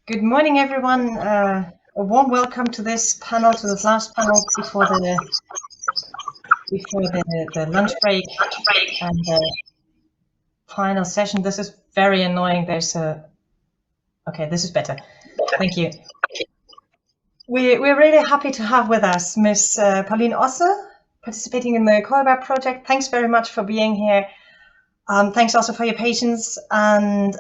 Good morning, everyone. A warm welcome to this panel, to this last panel before the lunch break and the final session. This is very annoying. Okay, this is better. Thank you. We're really happy to have with us Ms. Pauline Osse, participating in the 𝐂𝐲 project. Thanks very much for being here. Thanks also for your patience. And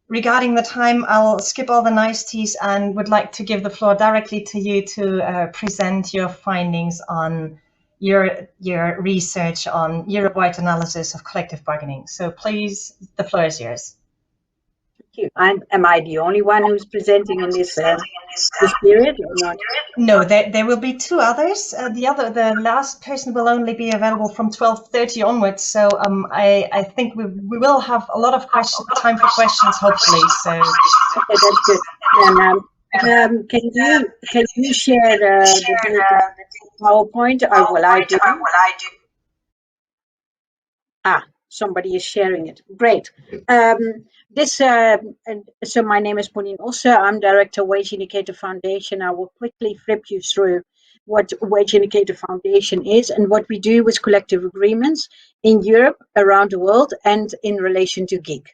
regarding the time, I'll skip all the niceties and would like to give the floor directly to you to present your findings on your research on Europe-wide analysis of collective bargaining. So please, the floor is yours. Thank you. Am I the only one who's presenting in this period or not? No, there will be two others. The last person will only be available from 12:30 onwards. So I think we will have a lot of time for questions, hopefully. So okay, that's good. And can you share the PowerPoint, or will I do? Somebody is sharing it. Great. So my name is Pauline Osse. I'm Director of Wage Indicator Foundation. I will quickly flip you through what Wage Indicator Foundation is and what we do with collective agreements in Europe, around the world, and in relation to 𝐸𝐸.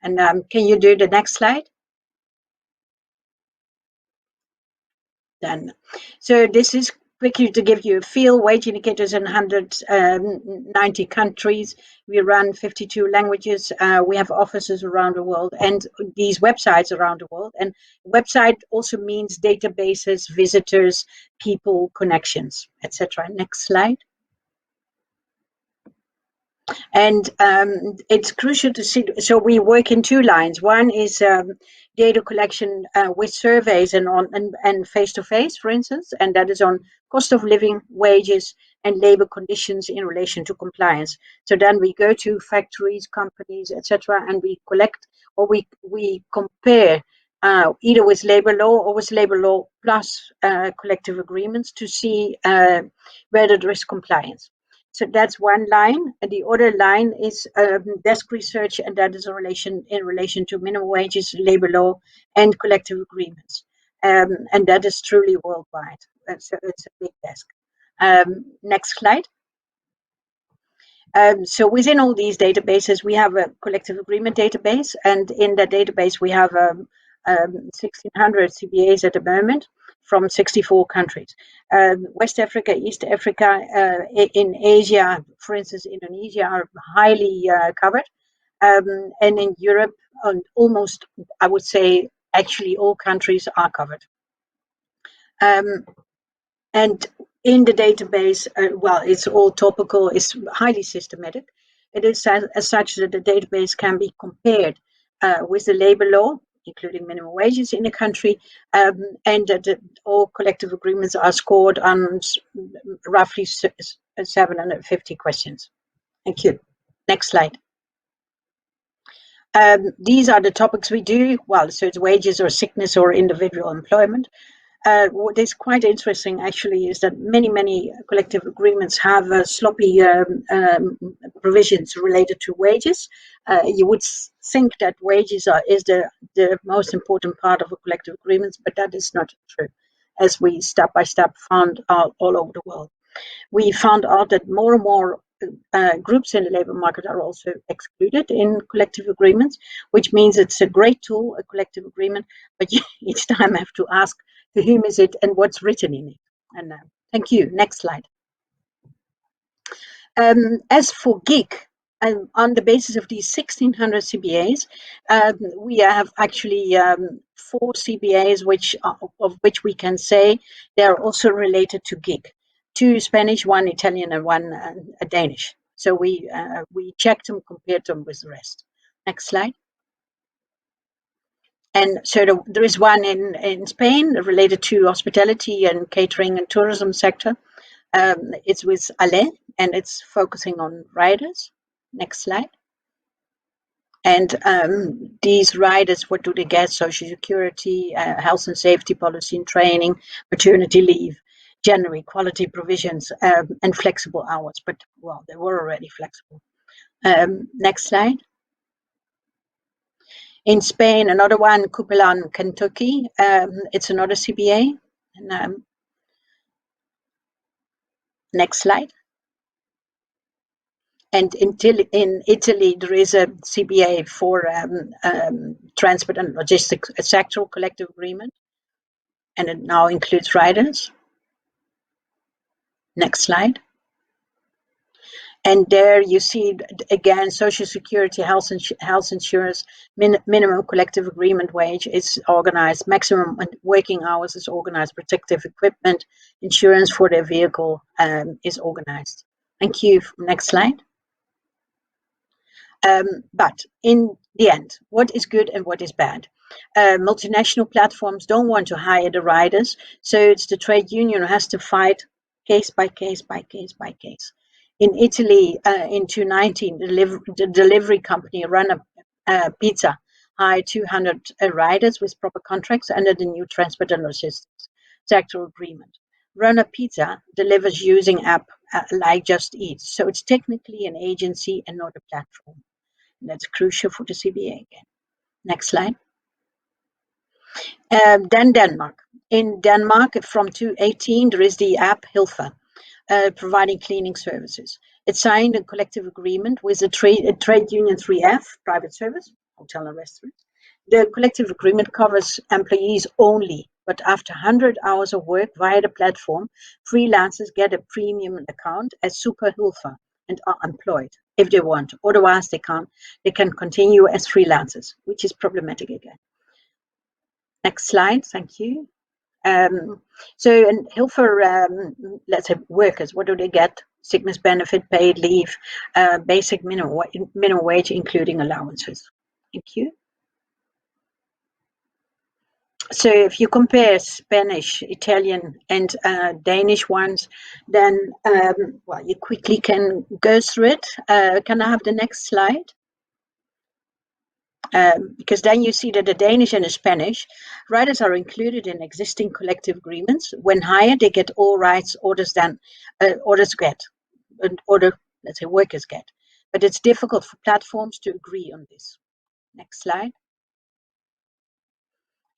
And can you do the next slide? Done. So this is quickly to give you a feel. Wage indicators in 190 countries. We run 52 languages. We have offices around the world and these websites around the world. And website also means databases, visitors, people, connections, etc. Next slide. And it's crucial to see. So we work in two lines. One is data collection with surveys and face-to-face, for instance, and that is on cost of living, wages, and labor conditions in relation to compliance. So then we go to factories, companies, etc., and we collect, or we compare either with labor law or with labor law plus collective agreements to see whether there is compliance. So that's one line, and the other line is desk research, and that is in relation to minimum wages, labor law, and collective agreements, and that is truly worldwide. So it's a big desk. Next slide. So within all these databases, we have a collective agreement database, and in that database we have 1,600 CBAs at the moment from 64 countries. West Africa, East Africa, in Asia, for instance, Indonesia, are highly covered. And in Europe, almost, I would say, actually all countries are covered. And in the database, well, it's all topical, it's highly systematic. It is as such that the database can be compared with the labor law, including minimum wages in the country, and that all collective agreements are scored on roughly 750 questions. Thank you. Next slide. These are the topics we do. Well, so it's wages or sickness or individual employment. What is quite interesting, actually, is that many collective agreements have sloppy provisions related to wages. You would think that wages is the most important part of a collective agreement, but that is not true, as we step by step found out all over the world. We found out that more and more groups in the labor market are also excluded in collective agreements, which means it's a great tool, a collective agreement, but you each time have to ask to whom is it and what's written in it. And thank you. Next slide. As for 𝐸𝐸, on the basis of these 1,600 CBAs, we have actually 4 CBAs of which we can say they are also related to 𝐸𝐸. 2 Spanish, 1 Italian, and 1 Danish. So we checked them, compared them with the rest. Next slide. And so there is one in Spain related to hospitality and catering and tourism sector. It's with 𝐸𝐳, and it's focusing on riders. Next slide. And these riders, what do they get? Social security, health and safety policy and training, maternity leave, gender equality provisions, and flexible hours. But, well, they were already flexible. Next slide. In Spain, another one, Cupelan, Kentucky. It's another CBA. And, next slide. And in Italy, there is a CBA for transport and logistics, a sectoral collective agreement, and it now includes riders. Next slide. And there you see, again, Social Security, health insurance, minimum collective agreement wage is organized, maximum working hours is organized, protective equipment, insurance for their vehicle is organized. Thank you. Next slide. But in the end, what is good and what is bad? Multinational platforms don't want to hire the riders, so it's the trade union who has to fight case by case by case by case. In Italy, in 2019, the delivery company Run a Pizza hired 200 riders with proper contracts under the new transport and logistics sector agreement. Run a Pizza delivers using app like Just Eat, so it's technically an agency and not a platform. And that's crucial for the CBA again. Next slide. Then Denmark. In Denmark, from 2018, there is the app 𝐿FA. Providing cleaning services. It signed a collective agreement with a trade union 3F, private service, hotel and restaurant. The collective agreement covers employees only, but after 100 hours of work via the platform, freelancers get a premium account as super 𝐿FA and are employed if they want. Otherwise, they can't. They can continue as freelancers, which is problematic again. Next slide. Thank you. So in 𝐿FA, let's say workers, what do they get? Sickness benefit, paid leave, basic minimum wage, including allowances. Thank you. So if you compare Spanish, Italian, and Danish ones, then well, you quickly can go through it. Can I have the next slide? Because then you see that the Danish and the Spanish riders are included in existing collective agreements. When hired, they get all rights others get, and other, let's say, workers get. But it's difficult for platforms to agree on this. Next slide.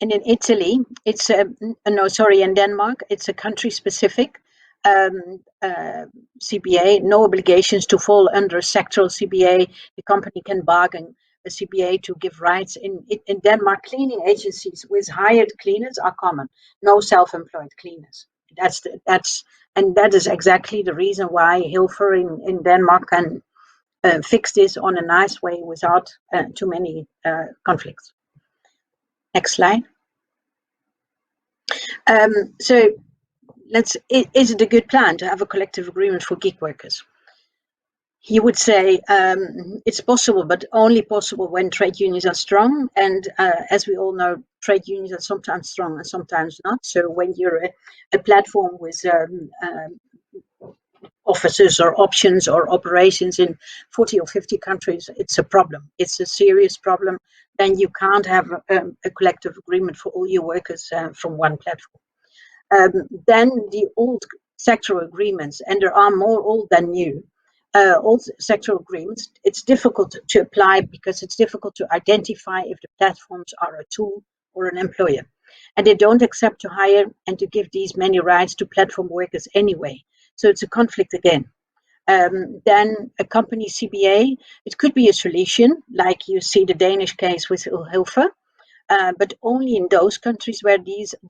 And in Italy, it's in Denmark, it's a country-specific CBA. No obligations to fall under a sectoral CBA. The company can bargain a CBA to give rights. In Denmark, cleaning agencies with hired cleaners are common. No self-employed cleaners. That is exactly the reason why 𝐿FA in Denmark can fix this on a nice way without too many conflicts. Next slide. So is it a good plan to have a collective agreement for gig workers? You would say it's possible, but only possible when trade unions are strong. And as we all know, trade unions are sometimes strong and sometimes not. So when you're a platform with offices or options or operations in 40 or 50 countries, it's a problem. It's a serious problem. Then you can't have a collective agreement for all your workers from one platform. Then the old sectoral agreements, and there are more old than new, old sectoral agreements, it's difficult to apply because it's difficult to identify if the platforms are a tool or an employer. And they don't accept to hire and to give these many rights to platform workers anyway. So it's a conflict again. Then a company CBA, it could be a solution, like you see the Danish case with 𝐿FA, but only in those countries where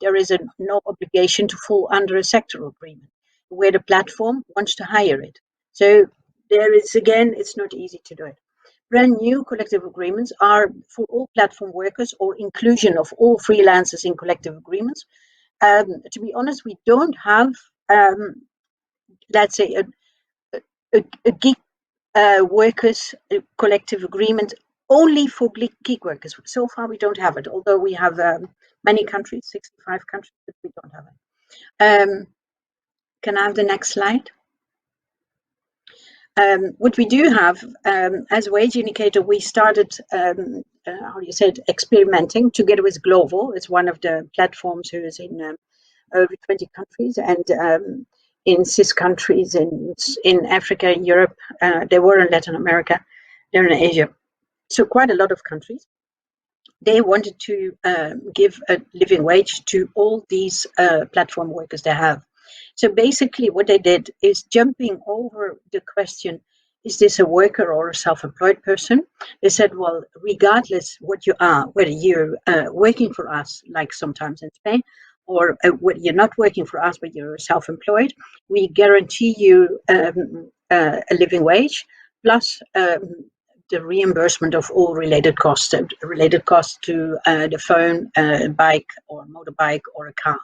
there is no obligation to fall under a sectoral agreement, where the platform wants to hire it. So there is, again, it's not easy to do it. Brand new collective agreements are for all platform workers or inclusion of all freelancers in collective agreements. To be honest, we don't have, let's say, a gig workers collective agreement only for gig workers. So far, we don't have it, although we have many countries, 65 countries, but we don't have it. Can I have the next slide? What we do have, as Wage Indicator, we started, experimenting together with Glovo. It's one of the platforms who is in over 20 countries, and in 6 countries in Africa, in Europe, they were in Latin America, they're in Asia. So quite a lot of countries. they wanted to give a living wage to all these platform workers they have. So basically what they did is jumping over the question, is this a worker or a self-employed person? They said, well, regardless what you are, whether you're working for us, like sometimes in Spain, or whether you're not working for us, but you're self-employed, we guarantee you a living wage, plus the reimbursement of all related costs to the phone, bike or motorbike or a car.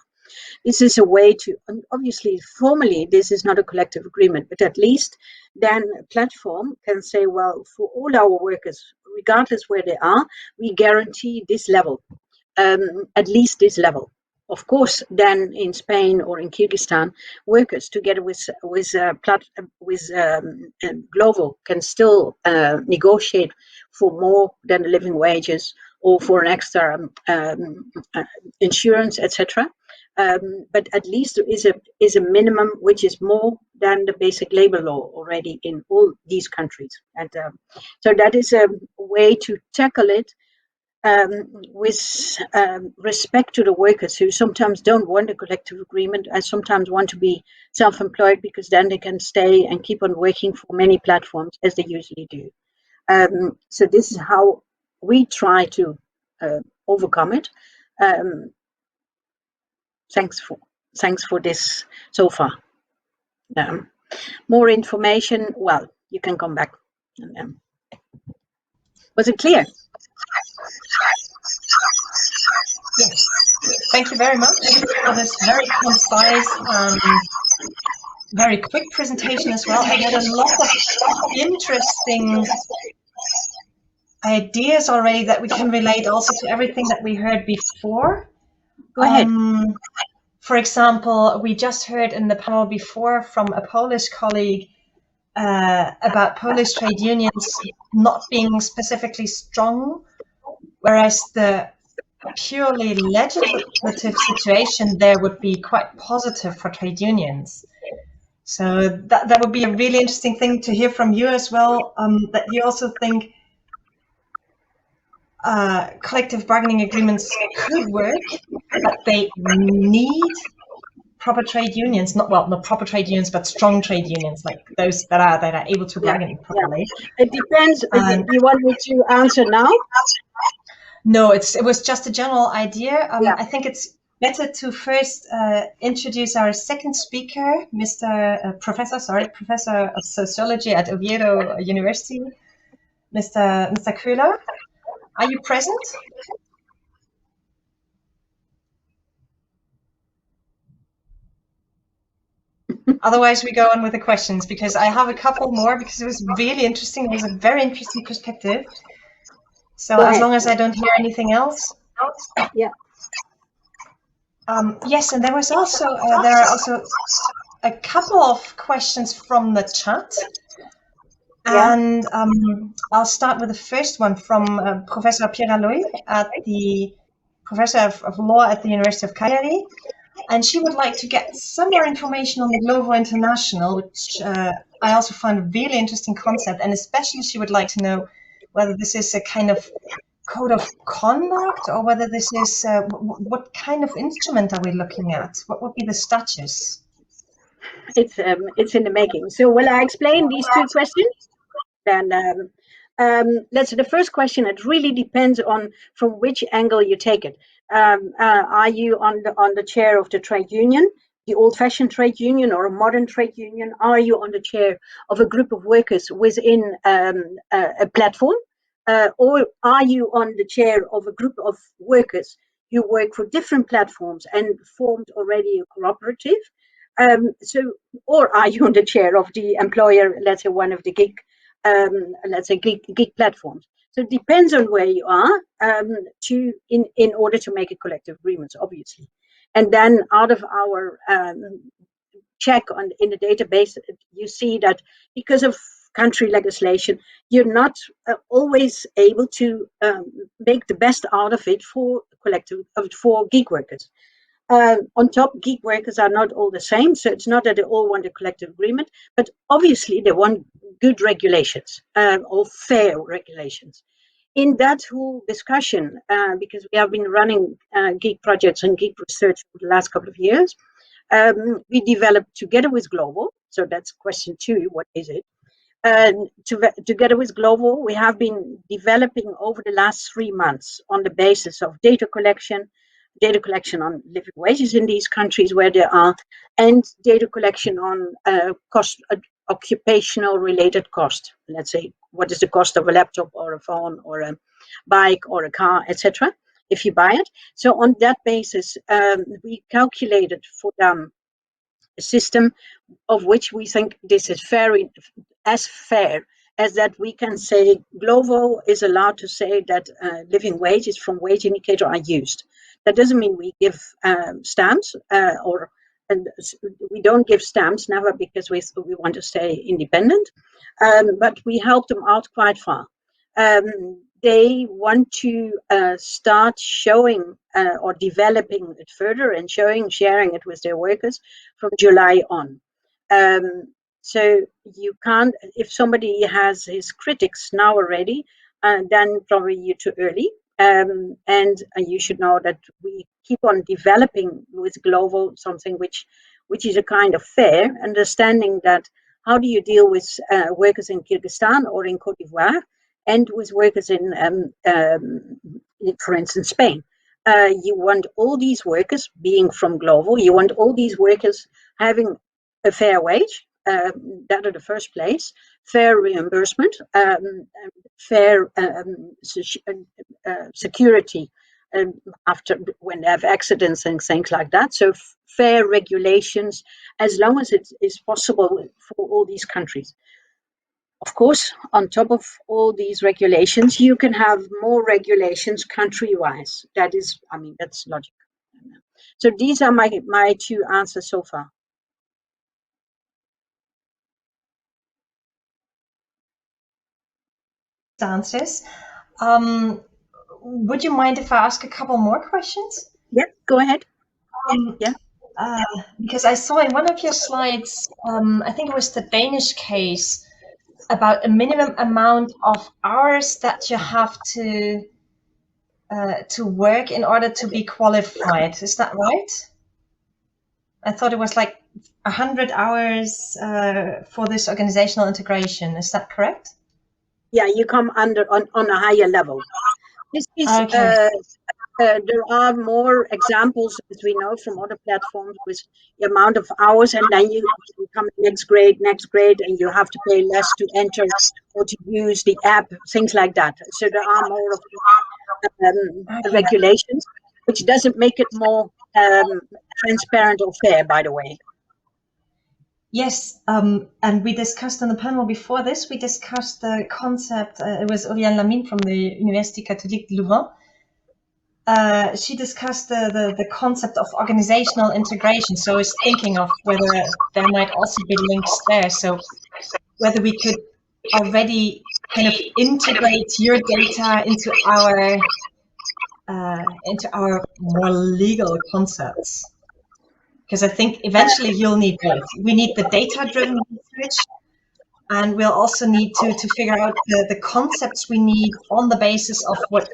This is a way to, obviously, formally, this is not a collective agreement, but at least then a platform can say, well, for all our workers, regardless where they are, we guarantee this level, at least this level. Of course, then in Spain or in Kyrgyzstan, workers together with Global can still negotiate for more than the living wages or for an extra insurance, etc. But at least there is a minimum which is more than the basic labor law already in all these countries. And so that is a way to tackle it with respect to the workers who sometimes don't want a collective agreement and sometimes want to be self-employed because then they can stay and keep on working for many platforms as they usually do. So this is how we try to overcome it. Thanks for this so far. More information, well, you can come back. Was it clear? Yes, thank you very much for this very concise, very quick presentation as well. I had a lot of interesting ideas already that we can relate also to everything that we heard before. Go ahead. For example, we just heard in the panel before from a Polish colleague about Polish trade unions not being specifically strong, whereas the purely legislative situation there would be quite positive for trade unions. So that would be a really interesting thing to hear from you as well, that you also think collective bargaining agreements could work, but they need proper trade unions, not proper trade unions, but strong trade unions, like those that are able to bargain properly. Yeah. It depends. You want me to answer now? No, it was just a general idea. I think it's better to first introduce our second speaker, Professor of Sociology at Oviedo University, Mr. Köhler. Are you present? Otherwise, we go on with the questions, because I have a couple more, because it was really interesting. It was a very interesting perspective. So as long as I don't hear anything else. Yeah. Yes, and there are also a couple of questions from the chat. And I'll start with the first one from Professor Pierre Aloy, Professor of Law at the University of Cagliari. And she would like to get some more information on the Glovo International, which I also find a really interesting concept. And especially she would like to know whether this is a kind of code of conduct, or whether this is, what kind of instrument are we looking at? What would be the status? It's in the making. So will I explain these two questions? Then let's say the first question, it really depends on from which angle you take it. Are you on the chair of the trade union, the old-fashioned trade union, or a modern trade union? Are you on the chair of a group of workers within a platform? Or are you on the chair of a group of workers who work for different platforms and formed already a cooperative? Or are you on the chair of the employer, let's say one of the gig platforms? So it depends on where you are in order to make a collective agreement, obviously. And then out of our check in the database, you see that because of country legislation, you're not always able to make the best out of it for gig workers. On top, gig workers are not all the same, so it's not that they all want a collective agreement, but obviously they want good regulations or fair regulations. in that whole discussion, because we have been running geek projects and geek research for the last couple of years, we developed together with Global. So that's question 2, what is it? Together with Global, we have been developing over the last 3 months on the basis of data collection on living wages in these countries where they are, and data collection on occupational related cost. Let's say, what is the cost of a laptop or a phone or a bike or a car, etc., if you buy it. So on that basis, we calculated for them a system of which we think this is as fair as that we can say Glovo is allowed to say that living wages from wage indicator are used. That doesn't mean we give stamps and we don't give stamps, never, because we want to stay independent, but we help them out quite far. They want to start showing or developing it further and sharing it with their workers from July on. So you can't, if somebody has his critics now already, then probably you're too early. And you should know that we keep on developing with Global something which is a kind of fair understanding that how do you deal with workers in Kyrgyzstan or in Côte d'Ivoire and with workers in, for instance, Spain. You want all these workers being from Global, you want all these workers having a fair wage, that in the first place, fair reimbursement, fair security after when they have accidents and things like that. So fair regulations, as long as it is possible for all these countries. Of course, on top of all these regulations, you can have more regulations country-wise. That is, I mean, that's logical. So these are my 2 answers so far. Answers. Would you mind if I ask a couple more questions? Yeah, go ahead. Yeah. Because I saw in one of your slides, I think it was the Danish case, about a minimum amount of hours that you have to work in order to be qualified. Is that right? I thought it was like 100 hours for this organizational integration. Is that correct? Yeah, you come on a higher level. This is okay. There are more examples, as we know from other platforms, with the amount of hours, and then you come next grade, and you have to pay less to enter or to use the app, things like that. So there are more of regulations, which doesn't make it more transparent or fair, by the way. Yes, and we discussed on the panel before this, we discussed the concept, it was Oriane Lamine from the Université Catholique de Louvain. She discussed the concept of organizational integration. So I was thinking of whether there might also be links there. So whether we could already kind of integrate your data into our more legal concepts. Because I think eventually you'll need both. We need the data-driven research, and we'll also need to figure out the concepts we need on the basis of what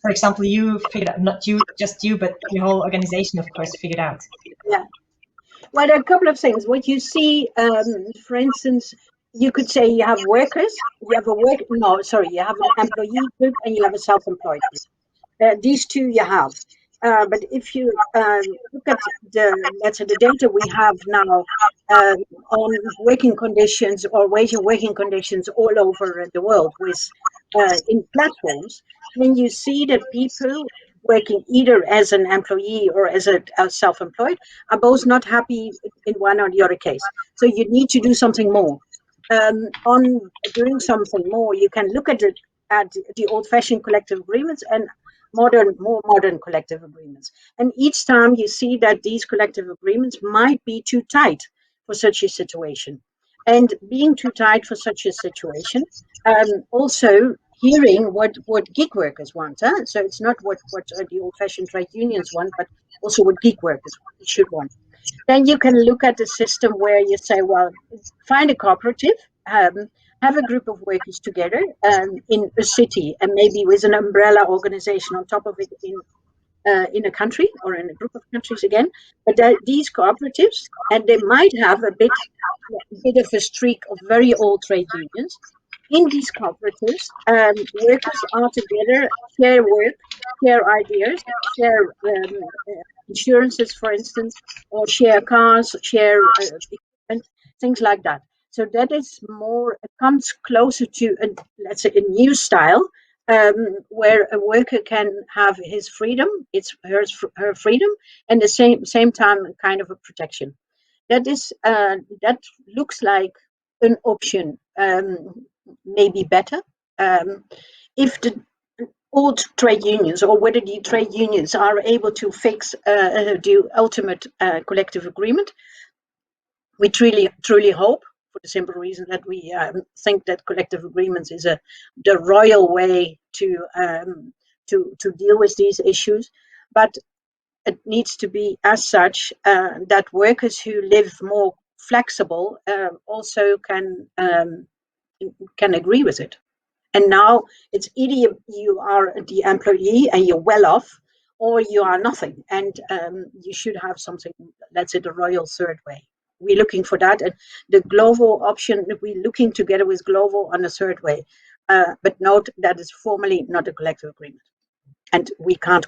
for example, you figured out, not just you, but your whole organization, of course, figured out. Yeah. Well, there are a couple of things. What you see, for instance, you could say you have workers, you have you have an employee group and you have a self-employed group. These 2 you have. But if you look at the data we have now on working conditions or wage and working conditions all over the world with in platforms, then you see that people working either as an employee or as a self-employed are both not happy in one or the other case. So you need to do something more. On doing something more, you can look at the old-fashioned collective agreements and more modern collective agreements. And each time you see that these collective agreements might be too tight for such a situation. And being too tight for such a situation, also hearing what gig workers want. So it's not what the old-fashioned trade unions want, but also what gig workers should want. Then you can look at the system where you say, well, find a cooperative, have a group of workers together in a city, and maybe with an umbrella organization on top of it in a country or in a group of countries again. But these cooperatives, and they might have a bit of a streak of very old trade unions. In these cooperatives, workers are together, share work, share ideas, share insurances, for instance, or share cars, share equipment, things like that. So that is more, it comes closer to, let's say, a new style, where a worker can have his freedom, her freedom, and the same time kind of a protection. That is that looks like an option, maybe better, if the old trade unions, or whether the trade unions are able to fix the ultimate collective agreement. We truly hope, for the simple reason that we think that collective agreements is the royal way to deal with these issues, but it needs to be as such that workers who live more flexible also can agree with it. And now it's either you are the employee and you're well off, or you are nothing, and you should have something, let's say, the royal third way. We're looking for that, and the global option, we're looking together with global on the third way. But note that is formally not a collective agreement. And we can't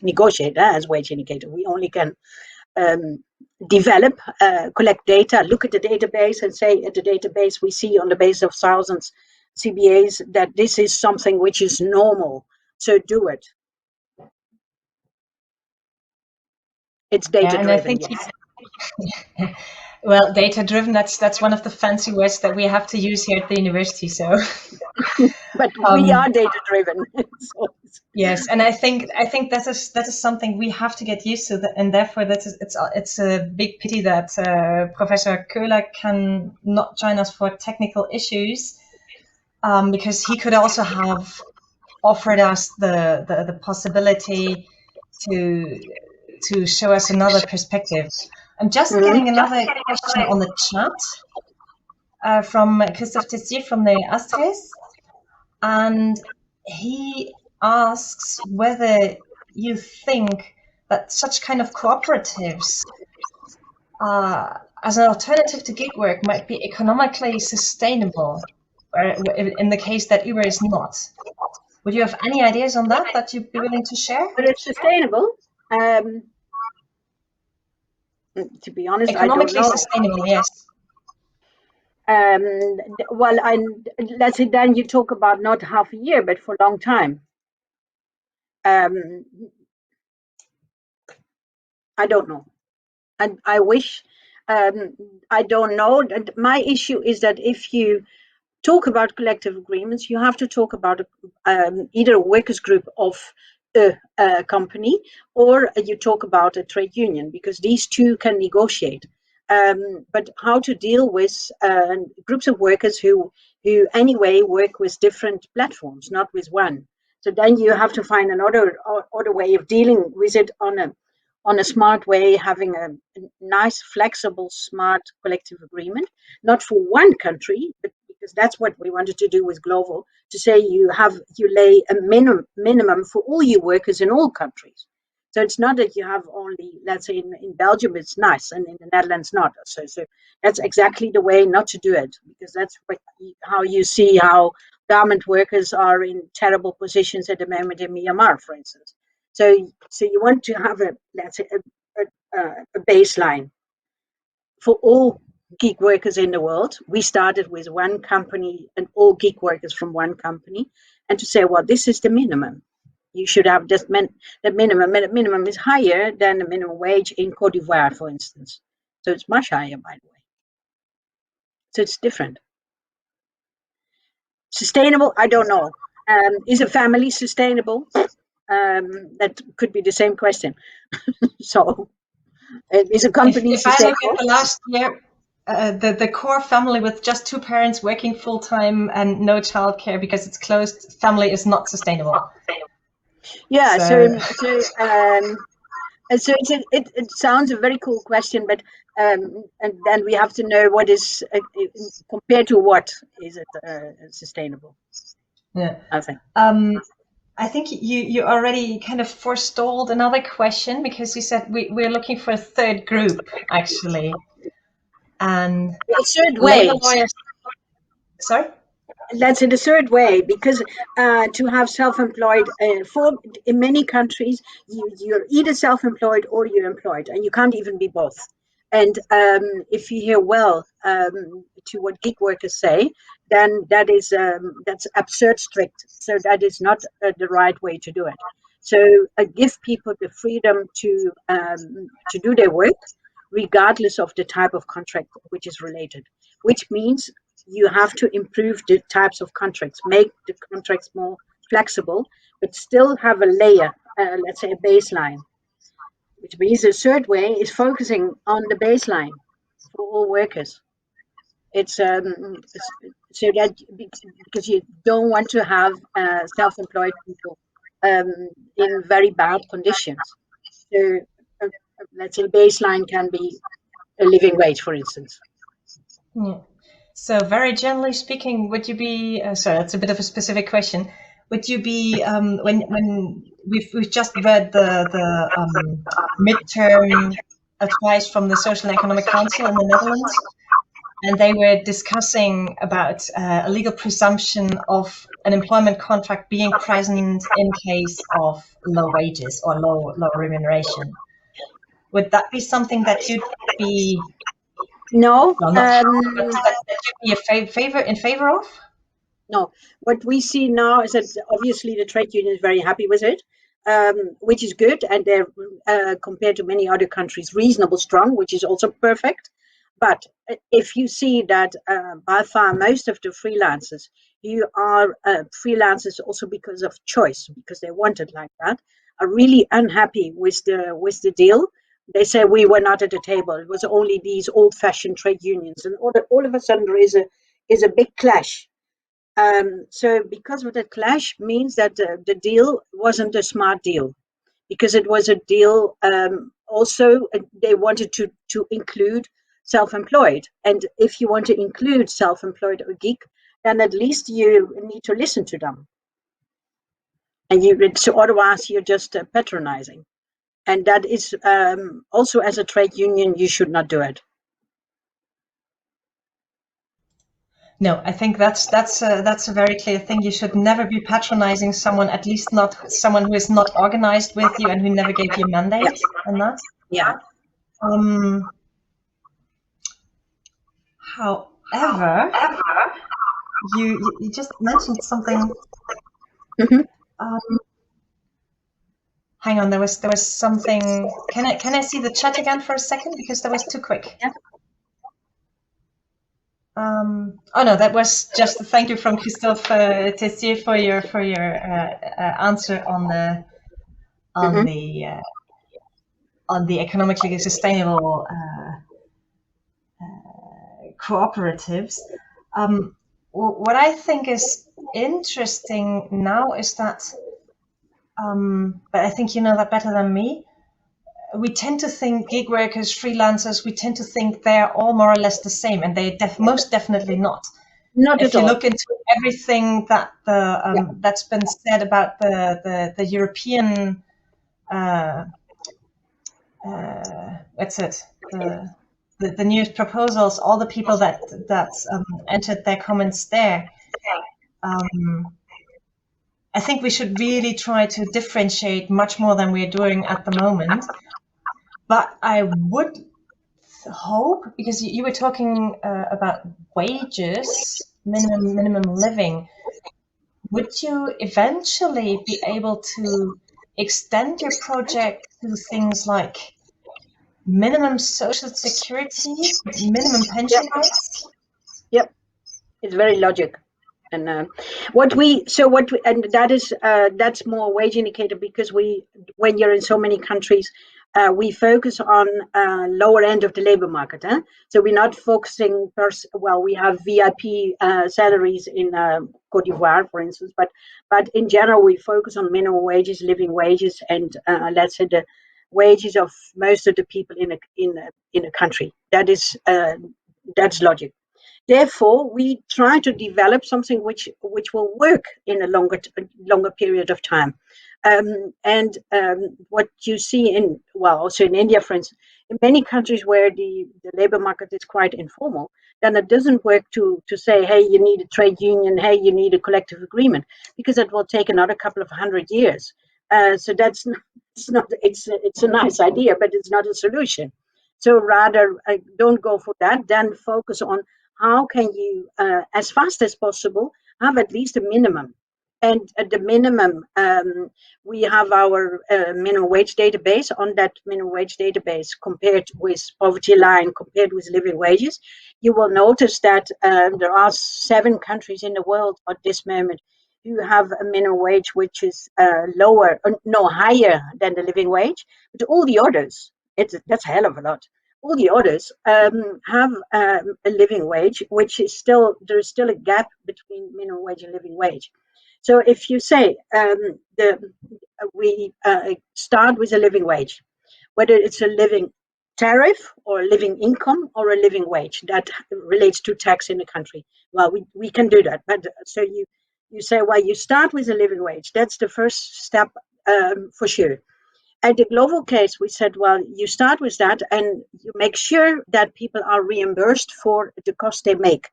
negotiate as wage indicator. We only can develop, collect data, look at the database and say at the database we see on the basis of thousands CBAs that this is something which is normal. So do it. It's data-driven. Yes. Well, data-driven, that's one of the fancy words that we have to use here at the university. So, but we are data-driven. Yes, and I think that is something we have to get used to, and therefore it's a big pity that Professor Köhler can not join us for technical issues, because he could also have offered us the possibility to show us another perspective. I'm just getting another question on the chat from Christophe Tessier from the Astres, and he asks whether you think that such kind of cooperatives as an alternative to gig work might be economically sustainable, in the case that Uber is not. Would you have any ideas on that you'd be willing to share? But it's sustainable. To be honest, economically I don't know. Sustainable, yes. Well, let's say then you talk about not half a year, but for a long time. I don't know, and I wish. I don't know. And my issue is that if you talk about collective agreements, you have to talk about either a workers' group of a company, or you talk about a trade union, because these two can negotiate. But how to deal with groups of workers who anyway work with different platforms, not with one. So then you have to find another way of dealing with it on a smart way, having a nice, flexible, smart collective agreement, not for one country, but because that's what we wanted to do with Global, to say you lay a minimum for all your workers in all countries. So it's not that you have only, let's say in Belgium it's nice and in the Netherlands not. So that's exactly the way not to do it, because that's how you see how garment workers are in terrible positions at the moment in Myanmar, for instance. So you want to have a baseline for all gig workers in the world. We started with one company and all gig workers from one company, and to say, well, this is the minimum. You should have just the minimum. And the minimum is higher than the minimum wage in Côte d'Ivoire, for instance. So it's much higher, by the way. So it's different. Sustainable, I don't know. Is a family sustainable? That could be the same question. So is a company sustainable? I look at the last year, the core family with just two parents working full-time and no childcare because it's closed, family is not sustainable. Yeah, so So it sounds a very cool question, but and then we have to know what is compared to what is it sustainable. Yeah. I think. I think you already kind of forestalled another question, because you said we're looking for a third group, actually. And a third way. Sorry? That's in the third way, because to have self-employed, in many countries, you're either self-employed or you're employed, and you can't even be both. And if you hear well to what gig workers say, then that's absurd strict. So that is not the right way to do it. So give people the freedom to do their work, regardless of the type of contract which is related, which means you have to improve the types of contracts, make the contracts more flexible, but still have a layer, let's say a baseline, which means the third way is focusing on the baseline for all workers. It's so that because you don't want to have self-employed people in very bad conditions. So let's say baseline can be a living wage, for instance. Yeah. So very generally speaking, would you be, sorry, that's a bit of a specific question. Would you be, when we've just read the midterm advice from the Social and Economic Council in the Netherlands, and they were discussing about a legal presumption of an employment contract being present in case of low wages or low remuneration. Would that be something that you'd be No, that you'd be in favor of? No. What we see now is that obviously the trade union is very happy with it, which is good, and they're compared to many other countries reasonable strong, which is also perfect. But if you see that by far most of the freelancers who are freelancers also because of choice, because they want it like that, are really unhappy with the deal. They say we were not at the table. It was only these old-fashioned trade unions, and all of a sudden there is a big clash. So because of that clash means that the deal wasn't a smart deal, because it was a deal also they wanted to include self-employed. And if you want to include self-employed or gig, then at least you need to listen to them. And so otherwise you're just patronizing. And that is also, as a trade union, you should not do it. No, I think that's a very clear thing. You should never be patronizing someone, at least not someone who is not organized with you and who never gave you a mandate. And that. Yeah. However, you just mentioned something. Mm-hmm. Hang on, there was something. Can I see the chat again for a second, because that was too quick? Yeah. Oh no, that was just a thank you from Christophe Tessier for your answer on the economically sustainable cooperatives. What I think is interesting now is that, but I think you know that better than me, we tend to think gig workers, freelancers, we tend to think they're all more or less the same, and they're most definitely not. Not if at you all. Look into everything that that's been said about the European what's it, the new proposals, all the people that entered their comments there, I think we should really try to differentiate much more than we're doing at the moment. But I would hope, because you were talking about wages, minimum living, would you eventually be able to extend your project to things like minimum social security, minimum pension rights? Yep, it's very logic. And that's more wage indicator, because when you're in so many countries, we focus on lower end of the labor market. So we're not focusing we have VIP salaries in Côte d'Ivoire, for instance, but in general we focus on minimum wages, living wages, and let's say wages of most of the people in a country. That's logic. Therefore, we try to develop something which will work in a longer period of time. What you see also in India, for instance, in many countries where the labor market is quite informal, then it doesn't work to say, hey, you need a trade union, hey, you need a collective agreement, because it will take another couple of 100 years. So it's a nice idea, but it's not a solution. So rather, don't go for that. Then focus on how can you, as fast as possible, have at least a minimum. And at the minimum, we have our minimum wage database. On that minimum wage database, compared with poverty line, compared with living wages, you will notice that there are 7 countries in the world at this moment who have a minimum wage which is higher than the living wage. But all the others, that's a hell of a lot. All the others have a living wage, which is there's still a gap between minimum wage and living wage. So if you say we start with a living wage, whether it's a living tariff or a living income or a living wage that relates to tax in the country, well, we can do that. But so you say, well, you start with a living wage. That's the first step for sure. At the global case, we said, well, you start with that and you make sure that people are reimbursed for the cost they make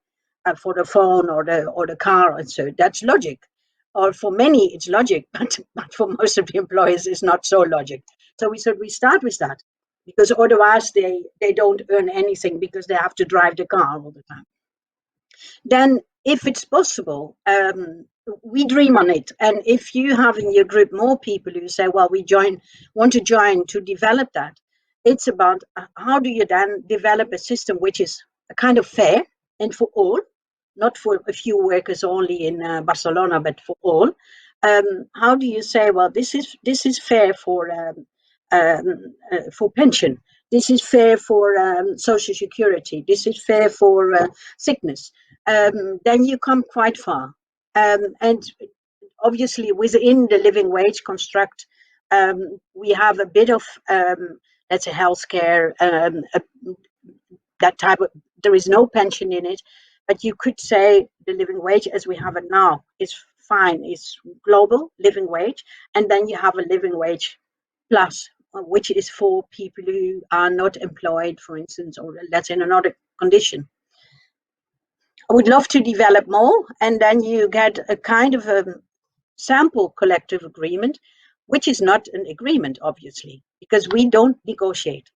for the phone or the car. And so that's logic. Or for many, it's logic, but for most of the employers, it's not so logic. So we said we start with that, because otherwise they don't earn anything because they have to drive the car all the time. Then, if it's possible, we dream on it. And if you have in your group more people who say, well, we want to join to develop that, it's about how do you then develop a system which is a kind of fair and for all, not for a few workers only in Barcelona, but for all. How do you say, well, this is fair for pension. This is fair for social security. This is fair for sickness. Then you come quite far. And obviously within the living wage construct, we have a bit of, let's say, healthcare, that type of, there is no pension in it, but you could say the living wage as we have it now is fine, it's global living wage, and then you have a living wage plus, which is for people who are not employed, for instance, or let's say in another condition. I would love to develop more, and then you get a kind of a sample collective agreement, which is not an agreement, obviously, because we don't negotiate.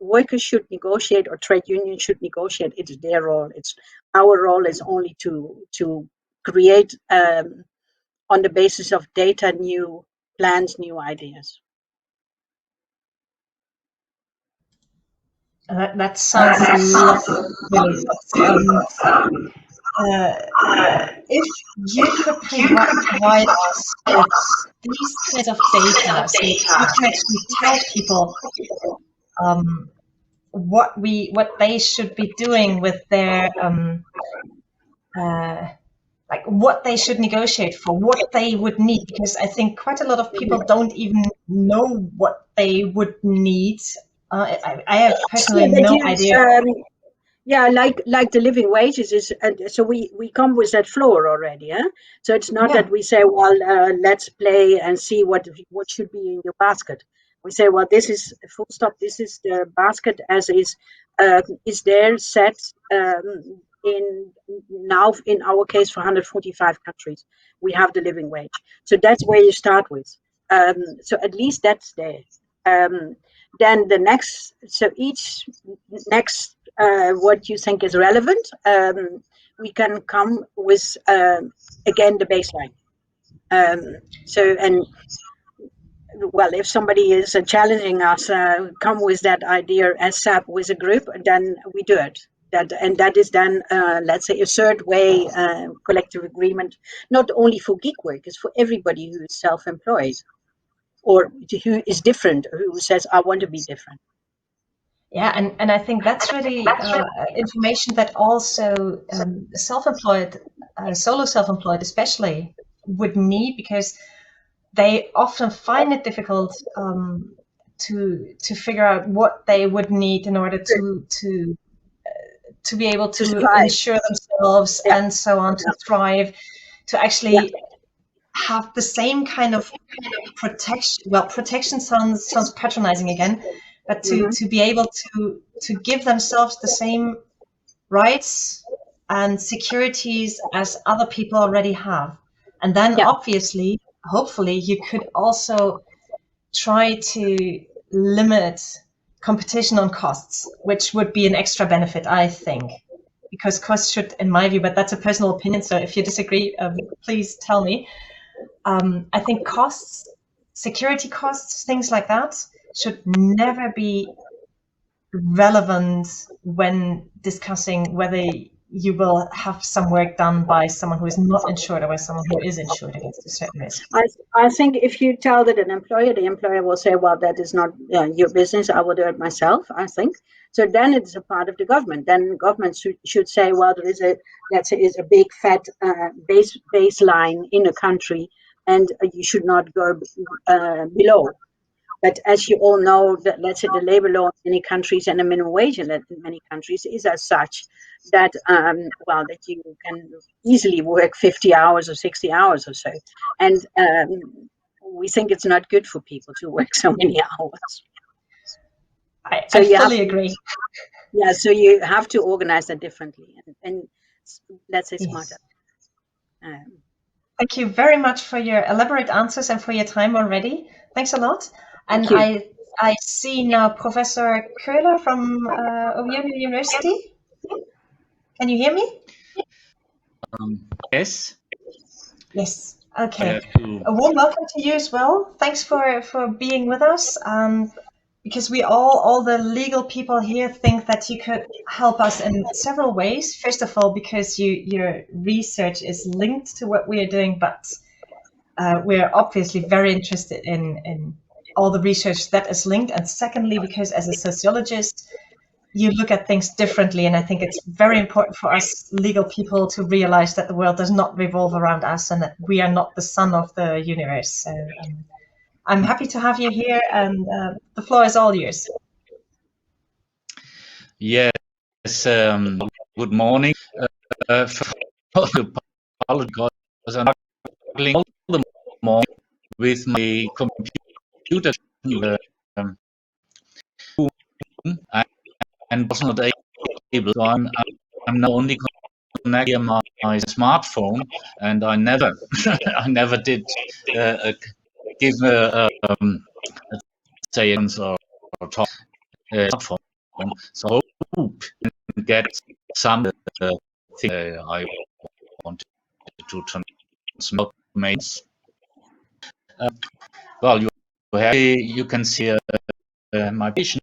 Workers should negotiate, or trade unions should negotiate. It's their role. Our role is only to create, on the basis of data, new plans, new ideas. That sounds lovely. If you could provide us with these kinds of data, so you can actually tell people what they should be doing with their like what they should negotiate for, what they would need, because I think quite a lot of people don't even know what they would need. I have personally no idea. Yeah, like the living wages is, so we come with that floor already, eh? So it's not that we say, well, let's play and see what should be in your basket. We say, well, this is full stop. This is the basket as is there set in our case for 145 countries. We have the living wage. So that's where you start with. So at least that's there. Then the next, so each next what you think is relevant, we can come with again the baseline. Well, if somebody is challenging us, come with that idea as SAP with a group, then we do it. That is then, let's say, a third way collective agreement, not only for gig workers, for everybody who is self-employed or who is different, who says, I want to be different. Yeah, and I think that's really information that also self-employed, solo self-employed especially, would need, because they often find it difficult to figure out what they would need in order to be able to ensure themselves and so on, to thrive, to actually have the same kind of protection. Well, protection sounds patronizing again, but to be able to give themselves the same rights and securities as other people already have. And then obviously, hopefully, you could also try to limit competition on costs, which would be an extra benefit, I think, because costs should, in my view, but that's a personal opinion, so if you disagree, please tell me. I think costs, security costs, things like that, should never be relevant when discussing whether you will have some work done by someone who is not insured or by someone who is insured against a certain risk. I think if you tell that an employer, the employer will say, well, that is not your business, I will do it myself, I think. So then it's a part of the government. Then government should say, well, there is a, let's say, is a big fat baseline in a country, and you should not go below. But as you all know, that, let's say, the labor law in many countries and the minimum wage in many countries is as such that, well, that you can easily work 50 hours or 60 hours or so. And we think it's not good for people to work so many hours. I fully agree. Yeah, so you have to organize that differently and let's say smarter. Thank you very much for your elaborate answers and for your time already. Thanks a lot. And I see now Professor Köhler from Oviedo University. Can you hear me? Yes. Yes. Okay. A warm welcome to you as well. Thanks for being with us. Because we all the legal people here think that you could help us in several ways. First of all, because your research is linked to what we are doing, but we're obviously very interested in all the research that is linked. And secondly, because as a sociologist, you look at things differently. And I think it's very important for us legal people to realize that the world does not revolve around us and that we are not the sun of the universe. So I'm happy to have you here, and the floor is all yours. Yes, good morning. Because I'm struggling all the morning with my computer and was not able. So I'm now only connected my smartphone, and I never did give say or talk smartphone. So I hope and get some thing I wanted to transmit. Well, you can see my patient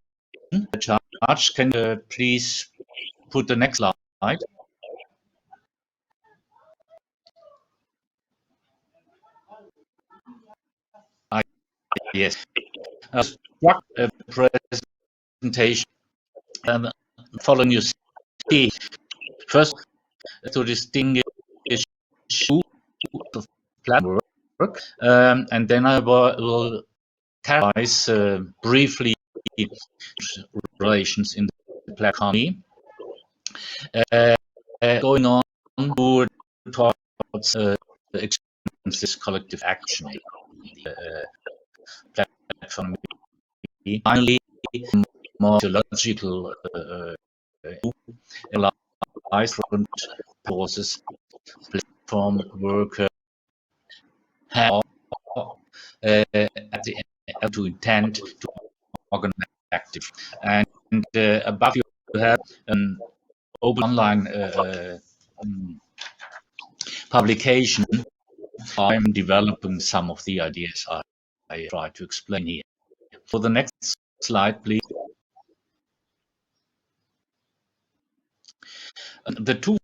charge. Can you please put the next slide? Yes. Presentation. Following you see first to distinguish of platform work, and then I will characterize briefly relations in the platform. Going on towards this collective action platform. Finally, more theological different forces, platform worker have at the end to intend to organize active. And above you have an open online publication. I'm developing some of the ideas I try to explain here. For the next slide, please. The two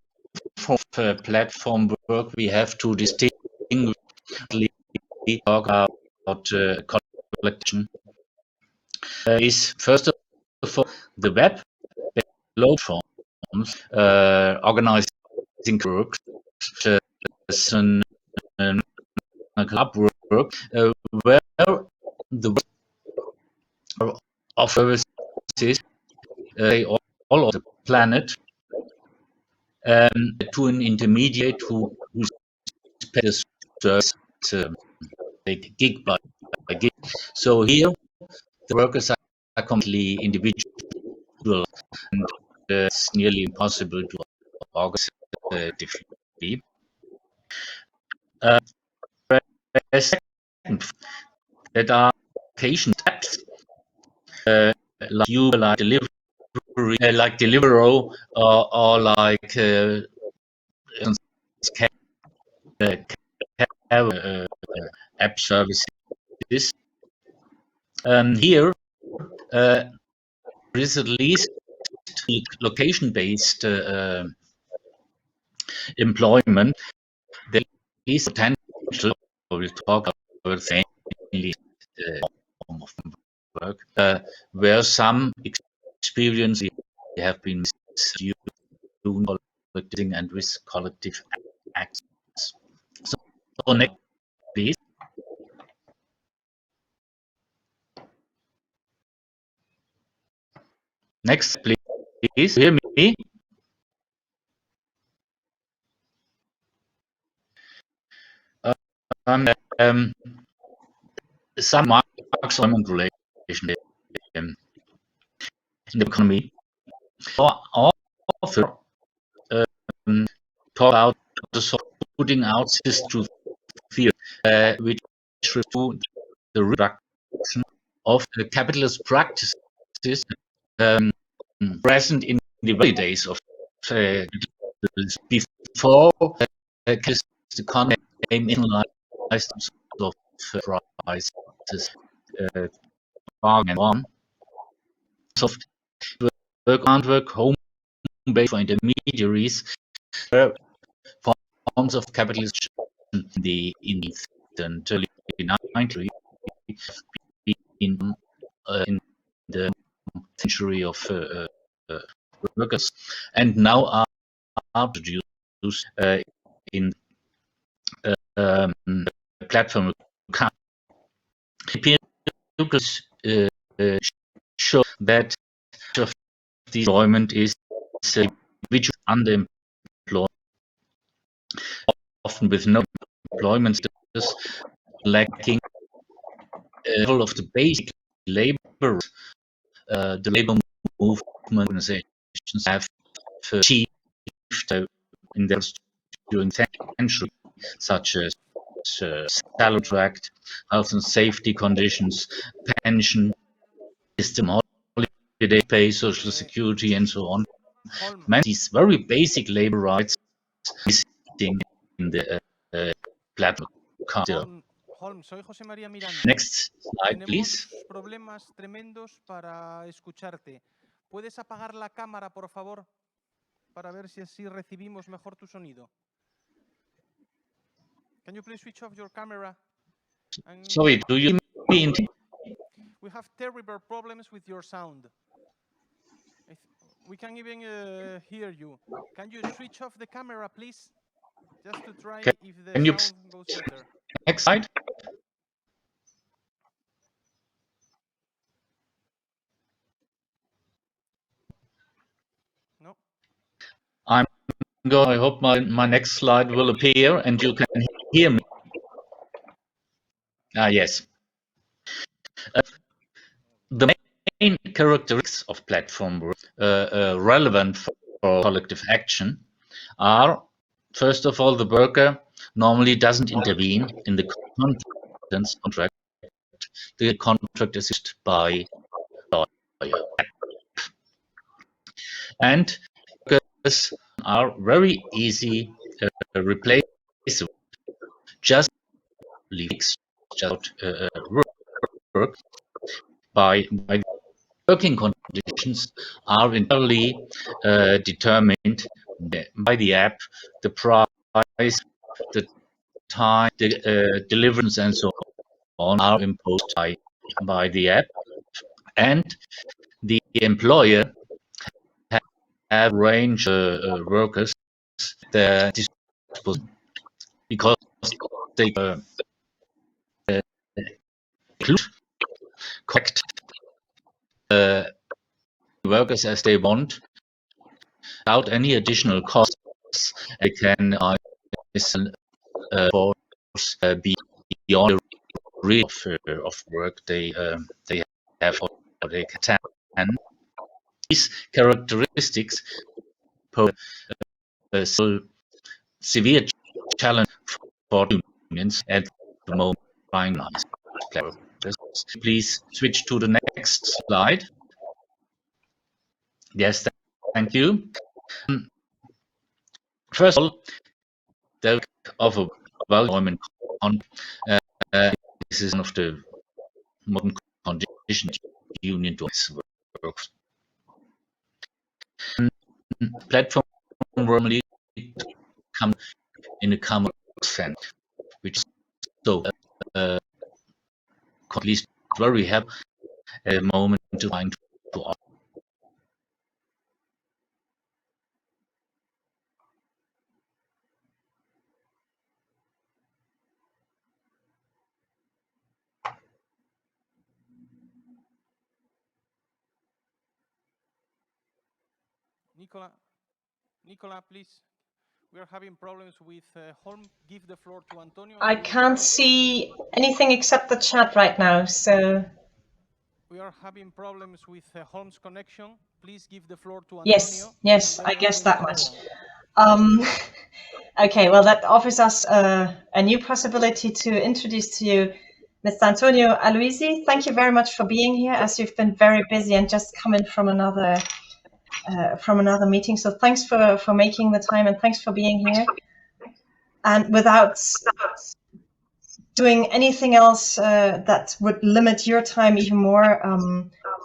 forms of platform work we have to distinguish talk about collection is first of all the web load forms organizing works club work where the services all over the planet to an intermediate who's paid the service like gig by gig. So here the workers are completely individual, and it's nearly impossible to organize differently. Second, that are patient steps like delivery, like Deliveroo, or like app services. Here there is at least location-based employment. There is potential. We'll talk about mainly form of work where some experience have been collecting and with collective acts. So next, please. Next, please. Hear me? Some marks on relation in the economy. Author talk about the putting out this truth fear, which refers to the reduction of the capitalist practices present in the early days of before capitalist economy came in line of prices, bargain and on. Soft work, handwork, home base for intermediaries, forms of capitalism in the early 90s in the century of workers, and now are produced in platform. Show that of the employment is which underemployed, often with no employment status, lacking level of the basic labor. The labor movement organizations have achieved in their during the century, such as salary tract, health and safety conditions, pension system, holiday pay, social security, and so on. Many of these very basic labor rights missing in the platform. Holm, soy José María Miranda. Next slide, please. Tenemos problemas tremendos para escucharte. ¿Puedes apagar la cámara, por favor, para ver si así recibimos mejor tu sonido? Can you please switch off your camera? Sorry, do you mean? We have terrible problems with your sound. We can't even hear you. Can you switch off the camera, please? Just to try if the sound goes better. Next slide. No. I hope my next slide will appear and you can hear me. Yes. The main characteristics of platform work relevant for collective action are, first of all, the worker normally doesn't intervene in the contents contract. The contract is issued by lawyer. And workers are very easy replaceable. Just work by working conditions are entirely determined by the app, the price, the time, the deliverance, and so on are imposed by the app, and the employer have range workers their disposal because they include correct workers as they want without any additional costs. They can force beyond the rate of work they have or they can. These characteristics pose a severe challenge for unions at the moment. Please switch to the next slide. Yes, thank you. First of all, the of a well-employment this is one of the modern conditions union does works. Platform normally come in a common sense, which so at least very happy at the moment to find to offer. Nicola, please. We are having problems with Holm. Give the floor to Antonio. I can't see anything except the chat right now, so... We are having problems with Holm's connection. Please give the floor to Antonio. Yes, I guess that much. Okay, well, that offers us a new possibility to introduce to you Mr. Antonio Aloisi. Thank you very much for being here, as you've been very busy and just come in from another meeting. So thanks for making the time, and thanks for being here. And without doing anything else that would limit your time even more,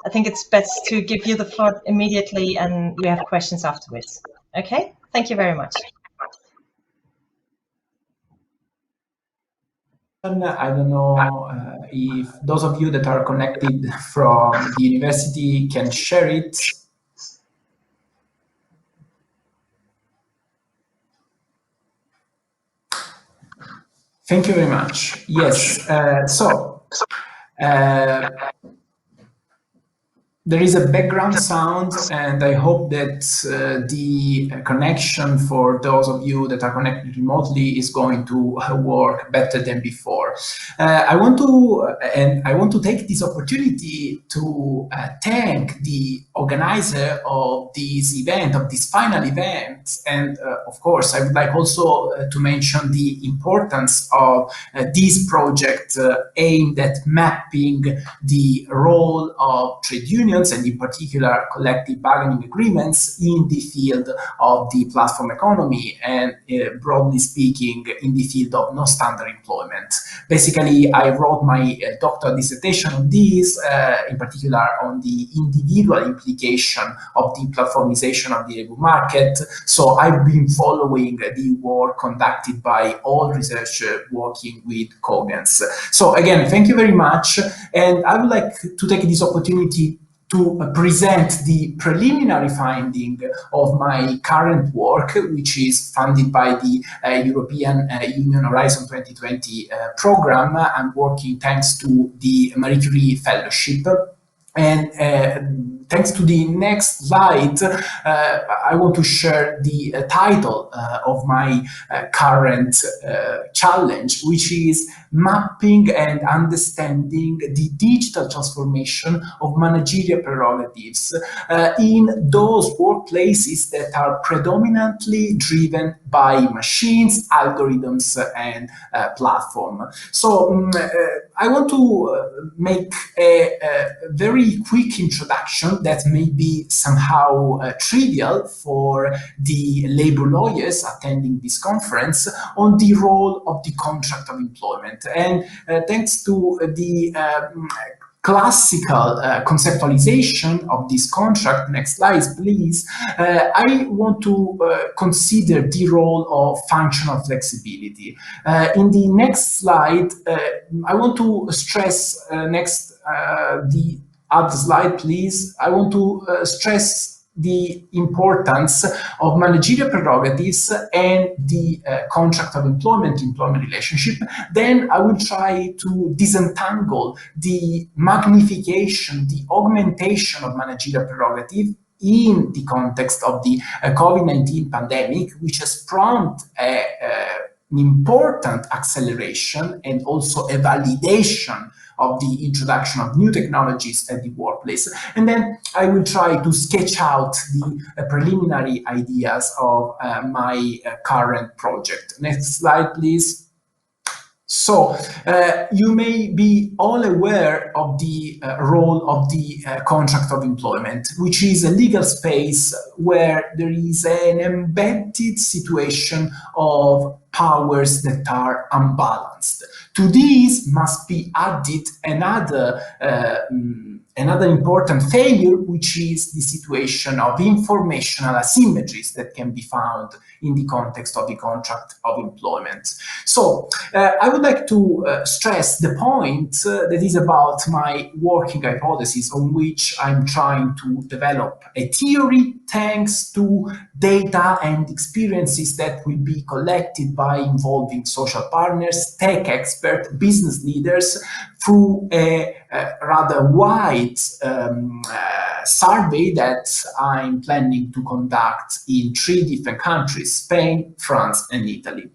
I think it's best to give you the floor immediately, and you have questions afterwards. Okay, thank you very much. I don't know if those of you that are connected from the university can share it. Thank you very much. Yes, there is a background sound, and I hope that the connection for those of you that are connected remotely is going to work better than before. I want to take this opportunity to thank the organizer of this event, of this final event, and of course I would like also to mention the importance of this project aimed at mapping the role of trade unions, and in particular collective bargaining agreements, in the field of the platform economy, and broadly speaking in the field of non-standard employment. Basically, I wrote my doctoral dissertation on this, in particular on the individual implication of the platformization of the labor market. So I've been following the work conducted by all researchers working with COGENS. So again, thank you very much, and I would like to take this opportunity to present the preliminary finding of my current work, which is funded by the European Union Horizon 2020 program. I'm working thanks to the Marie Curie Fellowship. And thanks to the next slide, I want to share the title of my current challenge, which is mapping and understanding the digital transformation of managerial prerogatives in those workplaces that are predominantly driven by machines, algorithms, and platform. So I want to make a very quick introduction that may be somehow trivial for the labor lawyers attending this conference on the role of the contract of employment. And thanks to the classical conceptualization of this contract, next slide please, I want to consider the role of functional flexibility. In the next slide, I want to stress the other slide please. I want to stress the importance of managerial prerogatives and the contract of employment relationship, then I will try to disentangle the magnification, the augmentation of managerial prerogative in the context of the COVID-19 pandemic, which has prompted an important acceleration and also a validation of the introduction of new technologies at the workplace. And then I will try to sketch out the preliminary ideas of my current project. Next slide, please. So you may be all aware of the role of the contract of employment, which is a legal space where there is an embedded situation of powers that are unbalanced. To this must be added another important failure, which is the situation of informational asymmetries that can be found in the context of the contract of employment. So I would like to stress the point that is about my working hypothesis, on which I'm trying to develop a theory thanks to data and experiences that will be collected by involving social partners, tech experts, business leaders, through a rather wide survey that I'm planning to conduct in 3 different countries: Spain, France, and Italy.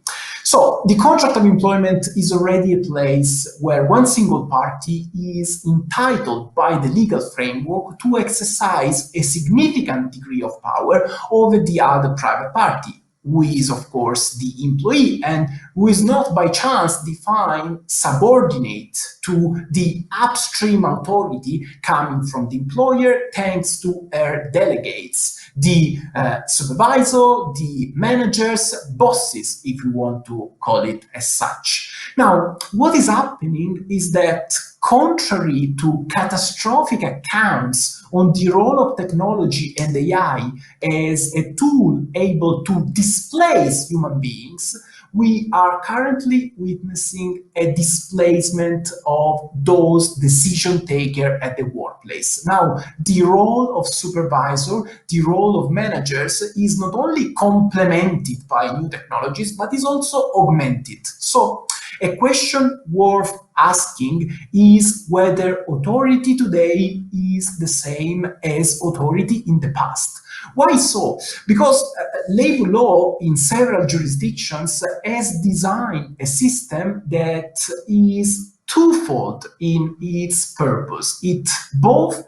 So the contract of employment is already a place where one single party is entitled by the legal framework to exercise a significant degree of power over the other private party, who is, of course, the employee, and who is not by chance defined subordinate to the upstream authority coming from the employer thanks to her delegates, the supervisor, the managers, bosses, if you want to call it as such. Now, what is happening is that, contrary to catastrophic accounts on the role of technology and AI as a tool able to displace human beings, we are currently witnessing a displacement of those decision takers at the workplace. Now, the role of supervisor, the role of managers is not only complemented by new technologies, but is also augmented. So, a question worth asking is whether authority today is the same as authority in the past. Why so? Because labor law in several jurisdictions has designed a system that is twofold in its purpose. It both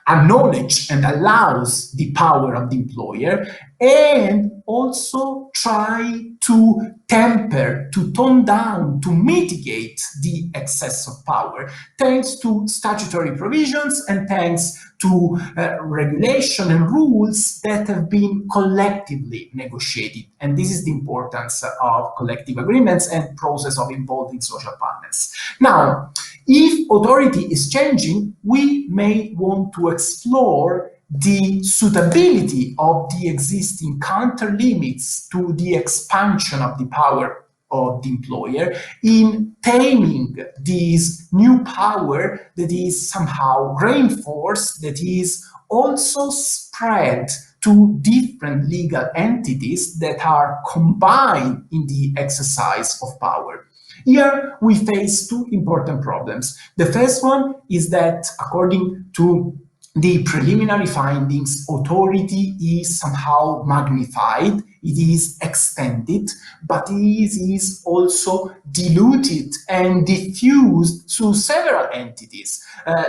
acknowledges and allows the power of the employer, and also try to temper, to tone down, to mitigate the excess of power, thanks to statutory provisions and thanks to regulation and rules that have been collectively negotiated. And this is the importance of collective agreements and process of involving social partners. Now, if authority is changing, we may want to explore the suitability of the existing counter limits to the expansion of the power of the employer in taming this new power that is somehow reinforced, that is also spread to different legal entities that are combined in the exercise of power. Here we face 2 important problems. The first one is that, according to the preliminary findings, authority is somehow magnified, it is extended, but it is also diluted and diffused to several entities.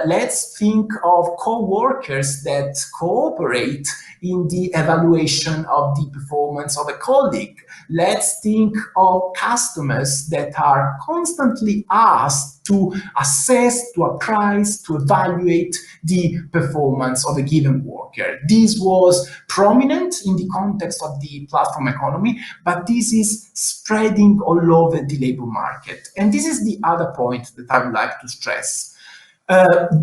Let's think of co-workers that cooperate in the evaluation of the performance of a colleague. Let's think of customers that are constantly asked to assess, to appraise, to evaluate the performance of a given worker. This was prominent in the context of the platform economy, but this is spreading all over the labor market. And this is the other point that I would like to stress.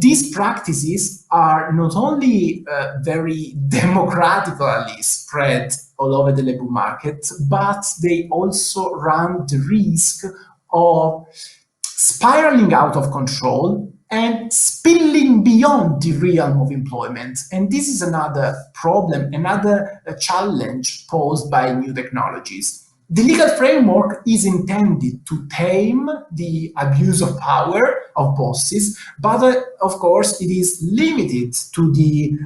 These practices are not only very democratically spread all over the labor market, but they also run the risk of spiraling out of control and spilling beyond the realm of employment. And this is another problem, another challenge posed by new technologies. The legal framework is intended to tame the abuse of power of bosses, but of course it is limited to the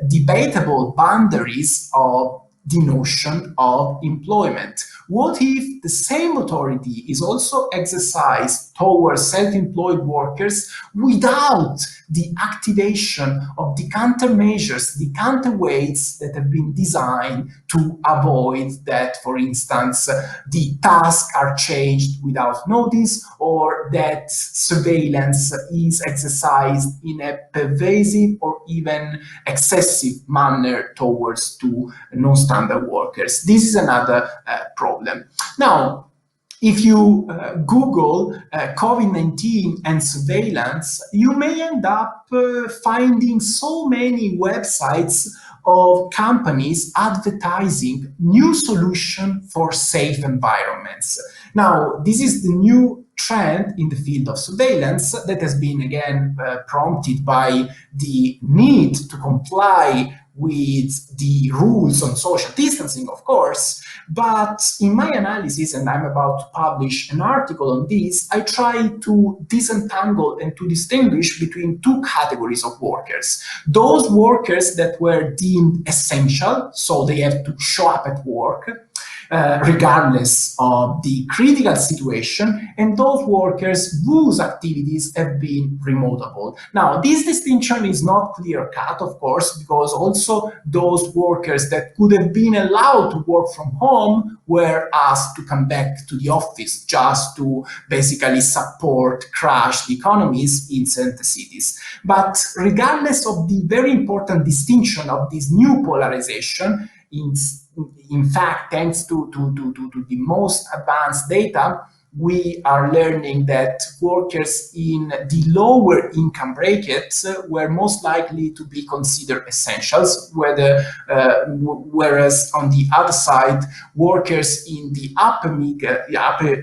debatable boundaries of the notion of employment. What if the same authority is also exercised towards self-employed workers without the activation of the countermeasures, the counterweights that have been designed to avoid that, for instance, the tasks are changed without notice, or that surveillance is exercised in a pervasive or even excessive manner towards non-standard workers. This is another problem. Now, if you Google COVID-19 and surveillance, you may end up finding so many websites of companies advertising new solution for safe environments. Now, this is the new trend in the field of surveillance that has been again prompted by the need to comply with the rules on social distancing, of course. But in my analysis, and I'm about to publish an article on this, I try to disentangle and to distinguish between two categories of workers. Those workers that were deemed essential, so they have to show up at work, regardless of the critical situation, and those workers whose activities have been remotable. Now, this distinction is not clear-cut, of course, because also those workers that could have been allowed to work from home were asked to come back to the office just to basically support crashed economies in certain cities. But regardless of the very important distinction of this new polarization, in fact, thanks to the most advanced data, we are learning that workers in the lower income brackets were most likely to be considered essentials, whereas on the other side, workers in the upper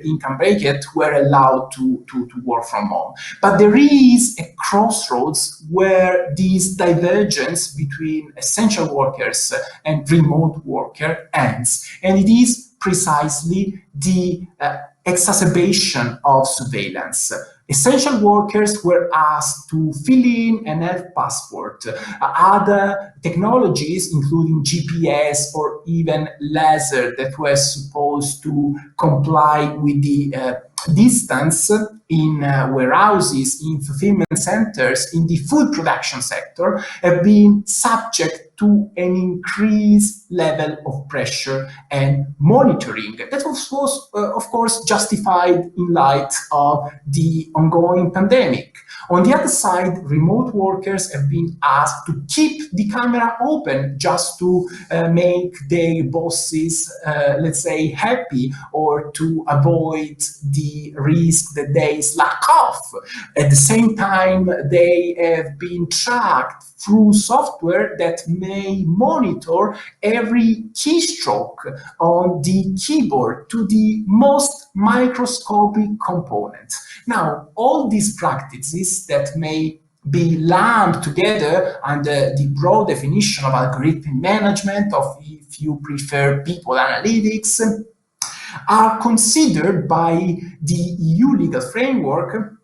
income bracket were allowed to work from home. But there is a crossroads where this divergence between essential workers and remote worker ends, and it is precisely the exacerbation of surveillance. Essential workers were asked to fill in an health passport. Other technologies, including GPS or even laser, that were supposed to comply with the distance in warehouses, in fulfillment centers, in the food production sector, have been subject to an increased level of pressure and monitoring. That was, of course, justified in light of the ongoing pandemic. On the other side, remote workers have been asked to keep the camera open just to make their bosses, let's say, happy, or to avoid the risk that they slack off. At the same time, they have been tracked through software that may monitor every keystroke on the keyboard to the most microscopic components. Now, all these practices that may be lumped together under the broad definition of algorithmic management, of, if you prefer, people analytics, are considered by the EU legal framework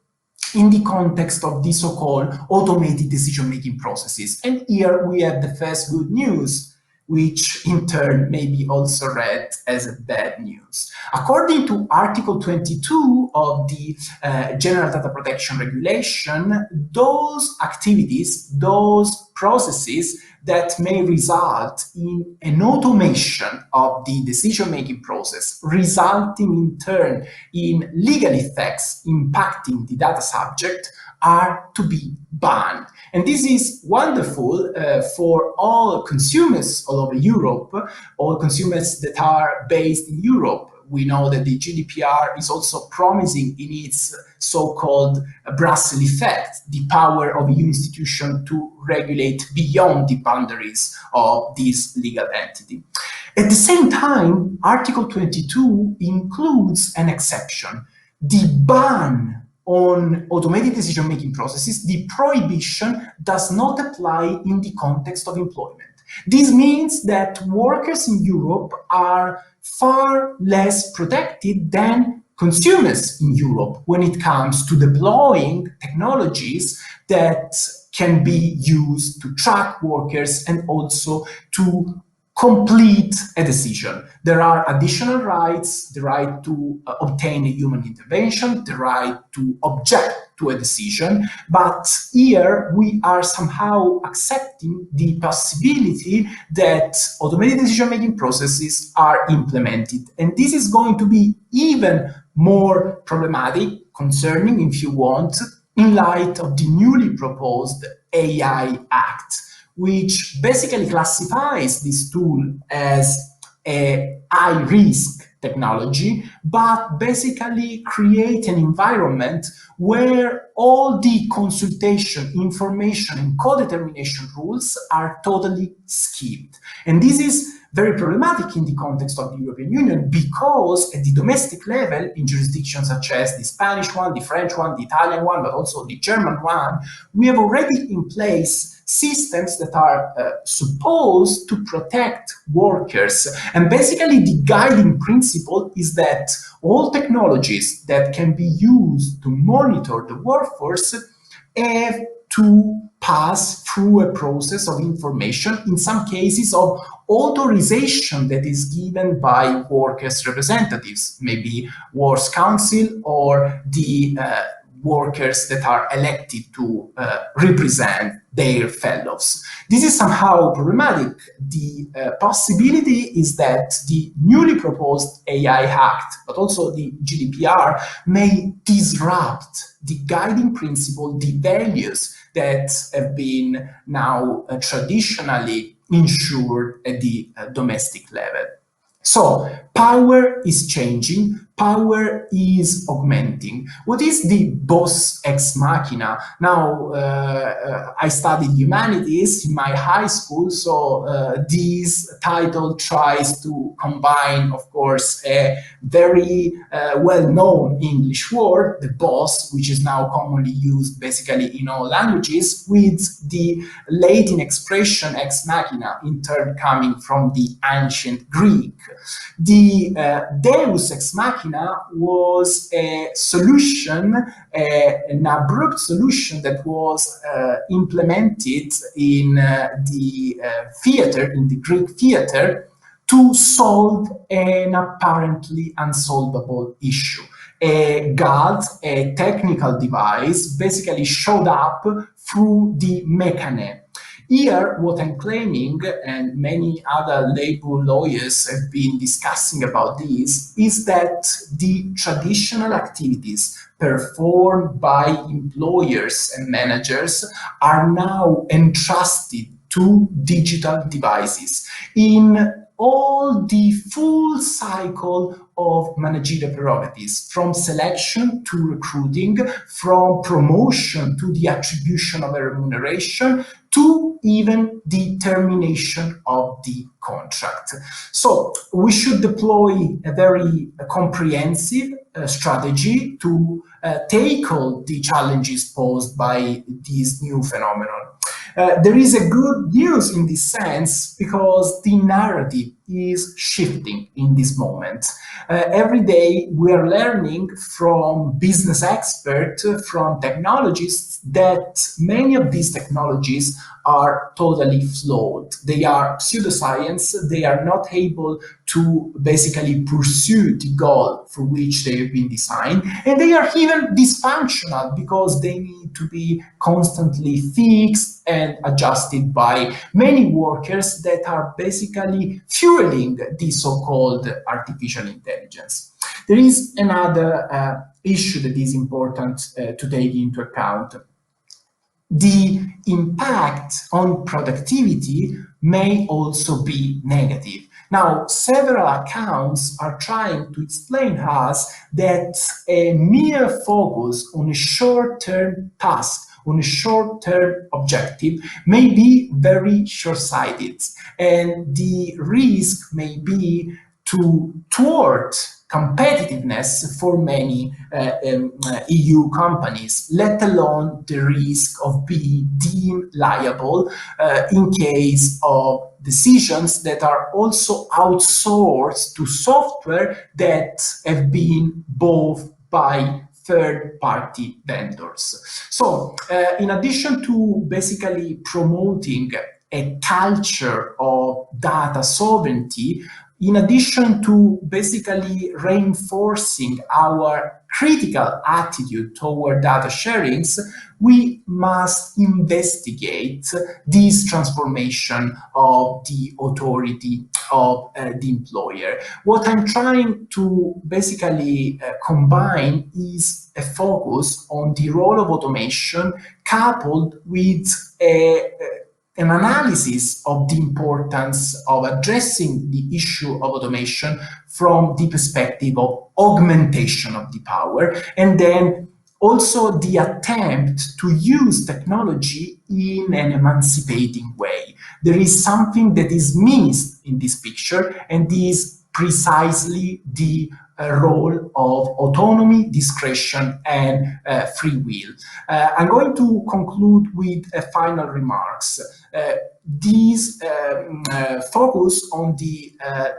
in the context of the so-called automated decision-making processes. And here we have the first good news, which in turn may be also read as bad news. According to Article 22 of the General Data Protection Regulation, those activities, those processes that may result in an automation of the decision-making process, resulting in turn in legal effects impacting the data subject, are to be banned. And this is wonderful for all consumers all over Europe, all consumers that are based in Europe. We know that the GDPR is also promising in its so-called Brussels effect, the power of EU institution to regulate beyond the boundaries of this legal entity. At the same time, Article 22 includes an exception, the ban on automated decision-making processes, the prohibition does not apply in the context of employment. This means that workers in Europe are far less protected than consumers in Europe when it comes to deploying technologies that can be used to track workers and also to complete a decision. There are additional rights, the right to obtain a human intervention, the right to object to a decision, but here we are somehow accepting the possibility that automated decision-making processes are implemented. And this is going to be even more problematic, concerning, if you want, in light of the newly proposed AI Act, which basically classifies this tool as a high-risk technology, but basically create an environment where all the consultation, information, and co-determination rules are totally skipped. And this is very problematic in the context of the European Union, because at the domestic level, in jurisdictions such as the Spanish one, the French one, the Italian one, but also the German one, we have already in place systems that are supposed to protect workers. And basically the guiding principle is that all technologies that can be used to monitor the workforce have to pass through a process of information, in some cases of authorization that is given by workers' representatives, maybe Works Council or the workers that are elected to represent their fellows. This is somehow problematic. The possibility is that the newly proposed AI Act, but also the GDPR, may disrupt the guiding principle, the values that have been now traditionally ensured at the domestic level. So power is changing, power is augmenting. What is the Deus ex machina? Now, I studied humanities in my high school, so this title tries to combine, of course, a very well-known English word, the boss, which is now commonly used basically in all languages, with the Latin expression ex machina, in turn coming from the ancient Greek. The Deus ex machina was a solution, an abrupt solution that was implemented in the theater, in the Greek theater, to solve an apparently unsolvable issue. A god, a technical device, basically showed up through the mechanism. Here, what I'm claiming, and many other labor lawyers have been discussing about this, is that the traditional activities performed by employers and managers are now entrusted to digital devices in all the full cycle of managerial prerogatives, from selection to recruiting, from promotion to the attribution of a remuneration, to even the termination of the contract. So we should deploy a very comprehensive strategy to tackle the challenges posed by this new phenomenon. There is a good news in this sense, because the narrative is shifting in this moment. Every day we are learning from business experts, from technologists, that many of these technologies are totally flawed. They are pseudoscience. They are not able to basically pursue the goal for which they have been designed. And they are even dysfunctional, because they need to be constantly fixed and adjusted by many workers that are basically fueling the so-called artificial intelligence. There is another issue that is important to take into account. The impact on productivity may also be negative. Now, several accounts are trying to explain us that a mere focus on a short-term task, on a short-term objective, may be very short-sighted, and the risk may be to thwart competitiveness for many EU companies, let alone the risk of being deemed liable in case of decisions that are also outsourced to software that have been bought by third-party vendors. So in addition to basically promoting a culture of data sovereignty, in addition to basically reinforcing our critical attitude toward data sharings, we must investigate this transformation of the authority of the employer. What I'm trying to basically combine is a focus on the role of automation coupled with an analysis of the importance of addressing the issue of automation from the perspective of augmentation of the power, and then also the attempt to use technology in an emancipating way. There is something that is missed in this picture, and is precisely the role of autonomy, discretion, and free will. I'm going to conclude with final remarks. This focus on the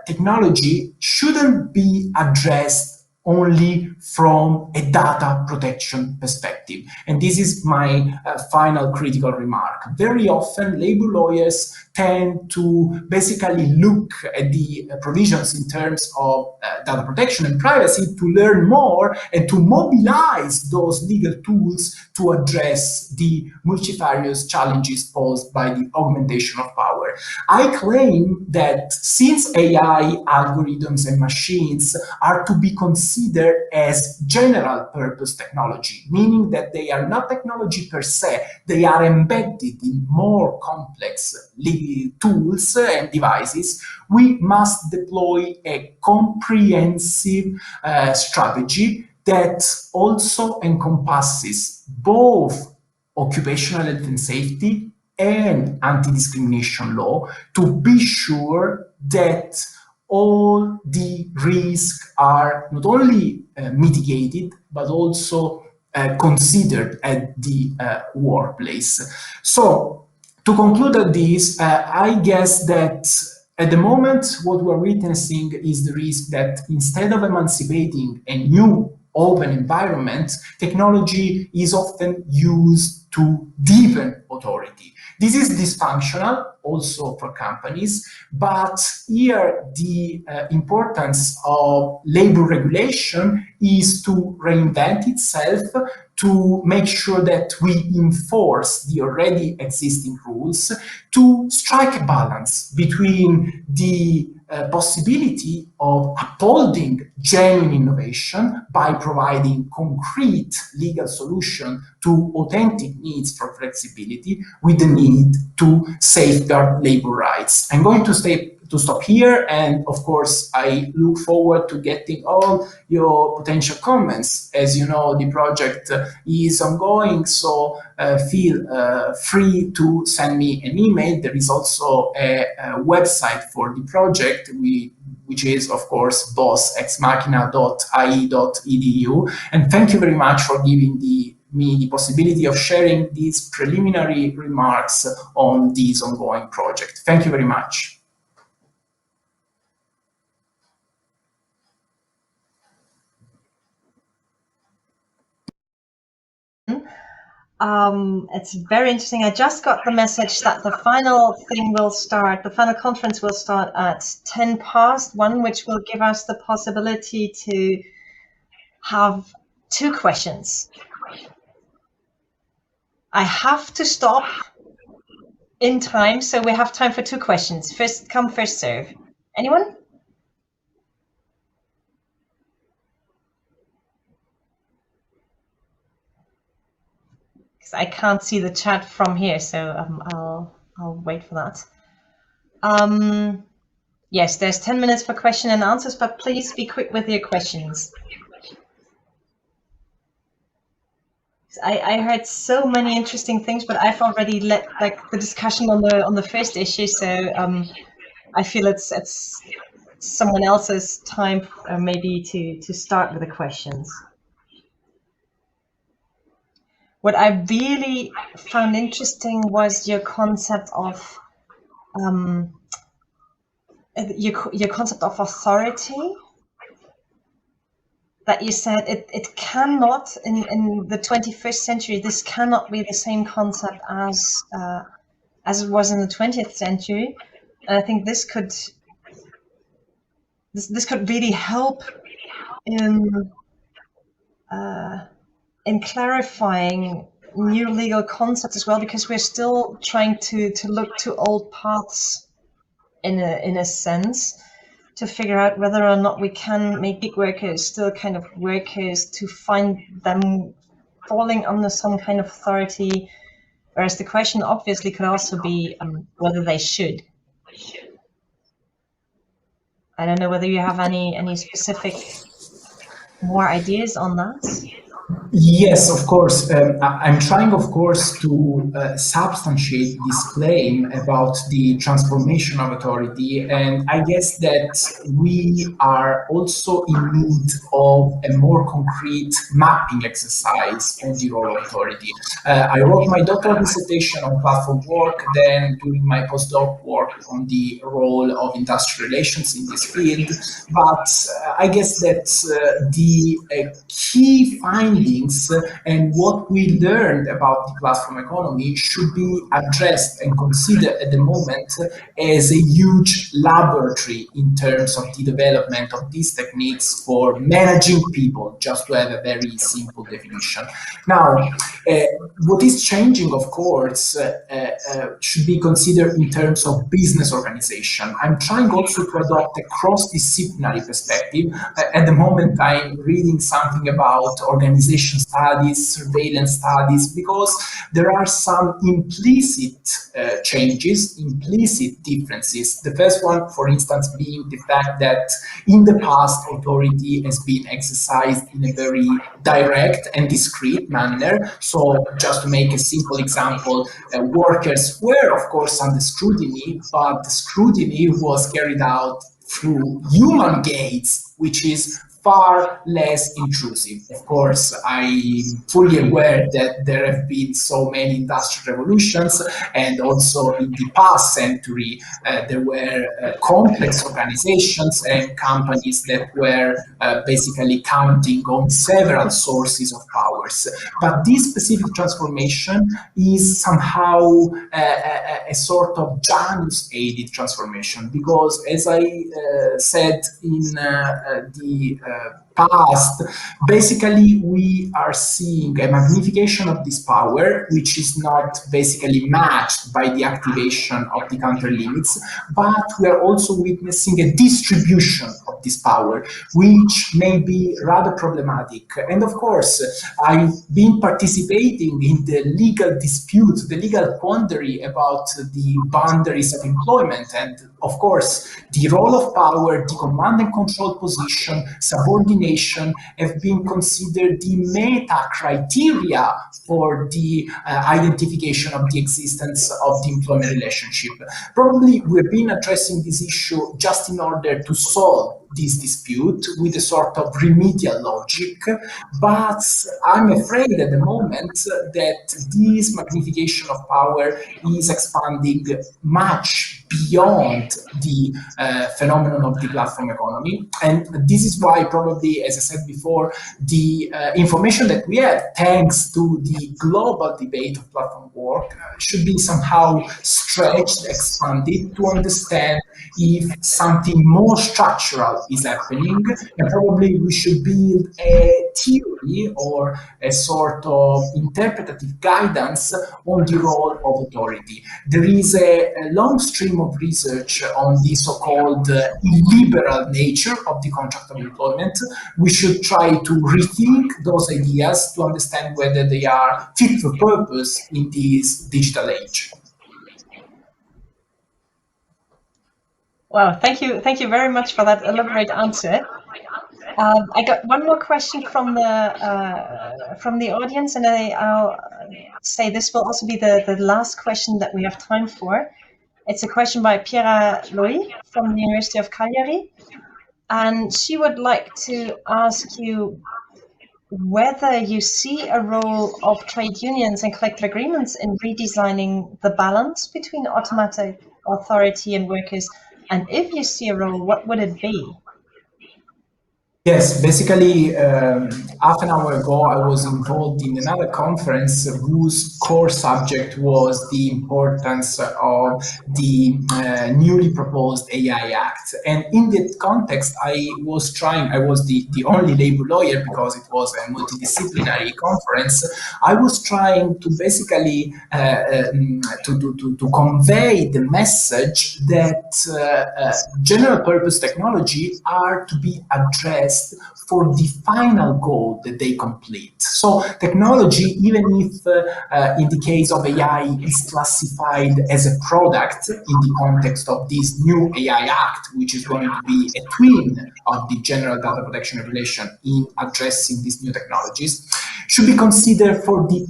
technology shouldn't be addressed only from a data protection perspective. And this is my final critical remark. Very often, labor lawyers tend to basically look at the provisions in terms of data protection and privacy to learn more and to mobilize those legal tools to address the multifarious challenges posed by the augmentation of power. I claim that since AI, algorithms, and machines are to be considered as general purpose technology, meaning that they are not technology per se, they are embedded in more complex tools and devices, we must deploy a comprehensive strategy that also encompasses both occupational health and safety and anti-discrimination law to be sure that all the risks are not only mitigated, but also considered at the workplace. So, to conclude on this, I guess that at the moment, what we're witnessing is the risk that instead of emancipating a new open environment, technology is often used to deepen authority. This is dysfunctional also for companies, but here the importance of labor regulation is to reinvent itself to make sure that we enforce the already existing rules, to strike a balance between the possibility of upholding genuine innovation by providing concrete legal solution to authentic needs for flexibility with the need to safeguard labor rights. I'm going to stop here, and of course I look forward to getting all your potential comments. As you know, the project is ongoing, so feel free to send me an email. There is also a website for the project, which is, of course, bossexmachina.ie.edu. And thank you very much for giving me the possibility of sharing these preliminary remarks on this ongoing project. Thank you very much. It's very interesting. I just got the message that the final conference will start at 10 past 1, which will give us the possibility to have 2 questions. I have to stop in time, so we have time for 2 questions. First come, first serve. Anyone? I can't see the chat from here, so I'll wait for that. Yes, there's 10 minutes for question and answers, but please be quick with your questions. I heard so many interesting things, but I've already let the discussion on the first issue, so I feel it's someone else's time maybe to start with the questions. What I really found interesting was your concept of your concept of authority. That you said it cannot in the 21st century. This cannot be the same concept as it was in the 20th century. And I think this could really help in clarifying new legal concepts as well, because we're still trying to look to old paths in a sense, to figure out whether or not we can make gig workers still kind of workers, to find them falling under some kind of authority, whereas the question obviously could also be whether they should. I don't know whether you have any specific more ideas on that. Yes, of course. I'm trying, of course, to substantiate this claim about the transformation of authority, and I guess that we are also in need of a more concrete mapping exercise on the role of authority. I wrote my doctoral dissertation on platform work, then doing my postdoc work on the role of industrial relations in this field, but I guess that the key findings and what we learned about the platform economy should be addressed and considered at the moment as a huge laboratory in terms of the development of these techniques for managing people, just to have a very simple definition. Now, what is changing, of course, should be considered in terms of business organization. I'm trying also to adopt a cross-disciplinary perspective. At the moment, I'm reading something about organization studies, surveillance studies, because there are some implicit changes, implicit differences. The first one, for instance, being the fact that in the past, authority has been exercised in a very direct and discrete manner. So just to make a simple example, workers were, of course, under scrutiny, but the scrutiny was carried out through human gaze, which is far less intrusive. Of course, I'm fully aware that there have been so many industrial revolutions, and also in the past century, there were complex organizations and companies that were basically counting on several sources of powers. But this specific transformation is somehow a sort of Janus-aided transformation, because as I said in the past, basically we are seeing a magnification of this power, which is not basically matched by the activation of the counter limits, but we are also witnessing a distribution of this power, which may be rather problematic. And of course, I've been participating in the legal dispute, the legal quandary about the boundaries of employment. And of course, the role of power, the command and control position, subordination have been considered the meta criteria for the identification of the existence of the employment relationship. Probably we've been addressing this issue just in order to solve this dispute with a sort of remedial logic, but I'm afraid at the moment that this magnification of power is expanding much beyond the phenomenon of the platform economy. And this is why probably, as I said before, the information that we have, thanks to the global debate of platform work, should be somehow stretched, expanded to understand if something more structural is happening, and probably we should build a theory or a sort of interpretative guidance on the role of authority. There is a long stream of research on the so-called illiberal nature of the contract of employment. We should try to rethink those ideas to understand whether they are fit for purpose in this digital age. Wow, thank you very much for that elaborate answer. I got one more question from the audience, and I'll say this will also be the last question that we have time for. It's a question by 𝐵𝐺𝐴 from the University of Cagliari. And she would like to ask you whether you see a role of trade unions and collective agreements in redesigning the balance between automatic authority and workers. And if you see a role, what would it be? Yes, basically, half an hour ago, I was involved in another conference whose core subject was the importance of the newly proposed AI Act. And in that context, I was the only labor lawyer because it was a multidisciplinary conference. I was trying to basically to convey the message that general purpose technology are to be addressed for the final goal that they complete. So technology, even if in the case of AI is classified as a product in the context of this new AI Act, which is going to be a twin of the General Data Protection Regulation in addressing these new technologies, should be considered for the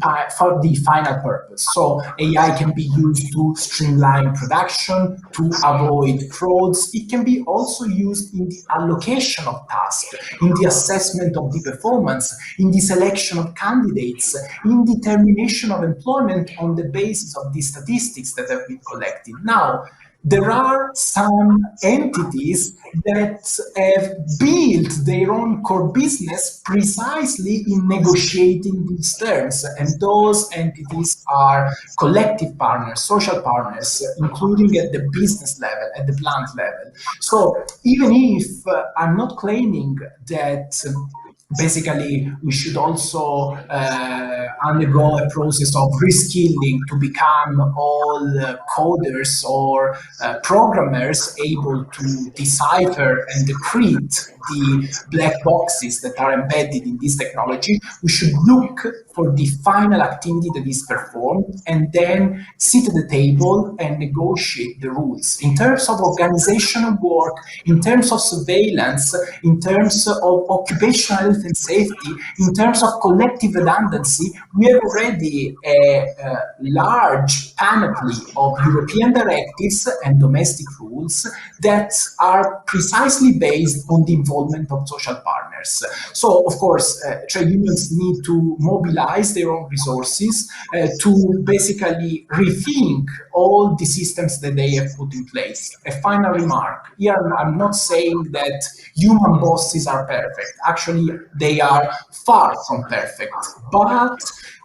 final purpose. So AI can be used to streamline production, to avoid frauds. It can be also used in the allocation of tasks, in the assessment of the performance, in the selection of candidates, in determination of employment on the basis of the statistics that have been collected. Now, there are some entities that have built their own core business precisely in negotiating these terms. And those entities are collective partners, social partners, including at the business level, at the plant level. So even if I'm not claiming that basically we should also undergo a process of reskilling to become all coders or programmers able to decipher and decrypt the black boxes that are embedded in this technology. We should look for the final activity that is performed and then sit at the table and negotiate the rules. In terms of organizational work, in terms of surveillance, in terms of occupational health and safety, in terms of collective redundancy, we have already a large panoply of European directives and domestic rules that are precisely based on the involvement of social partners. So, of course, trade unions need to mobilize their own resources to basically rethink all the systems that they have put in place. A final remark. Here, I'm not saying that human bosses are perfect. Actually, they are far from perfect. But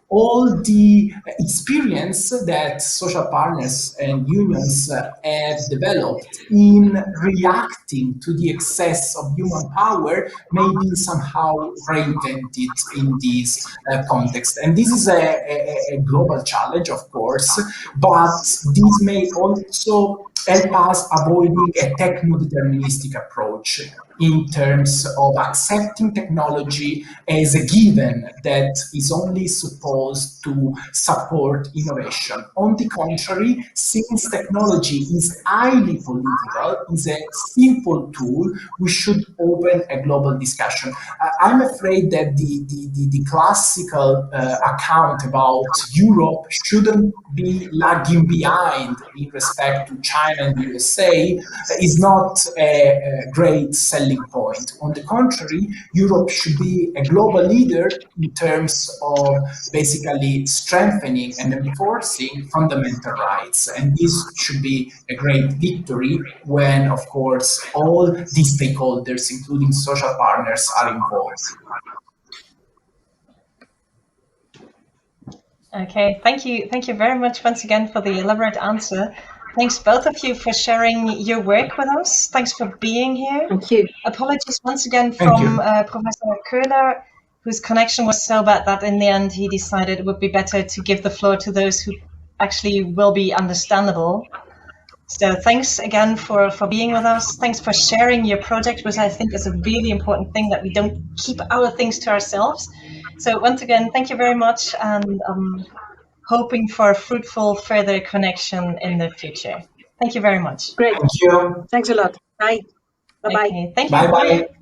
all the experience that social partners and unions have developed in reacting to the excess of human power may be somehow reinvented in this context. And this is a global challenge, of course, but this may also help us avoiding a techno-deterministic approach in terms of accepting technology as a given that is only supposed to support innovation. On the contrary, since technology is highly political, is a simple tool, we should open a global discussion. I'm afraid that the classical account about Europe shouldn't be lagging behind in respect to China and the USA is not a great selling point. On the contrary, Europe should be a global leader in terms of basically strengthening and enforcing fundamental rights. And this should be a great victory when, of course, all the stakeholders, including social partners, are involved. Okay, thank you. Thank you very much once again for the elaborate answer. Thanks both of you for sharing your work with us. Thanks for being here. Thank you. Apologies once again from Professor Köhler, whose connection was so bad that in the end he decided it would be better to give the floor to those who actually will be understandable. So thanks again for being with us. Thanks for sharing your project, which I think is a really important thing, that we don't keep our things to ourselves. So once again, thank you very much, and hoping for a fruitful further connection in the future. Thank you very much. Great. Thank you. Thanks a lot. Bye. Bye-bye. Okay, thank you. Bye-bye.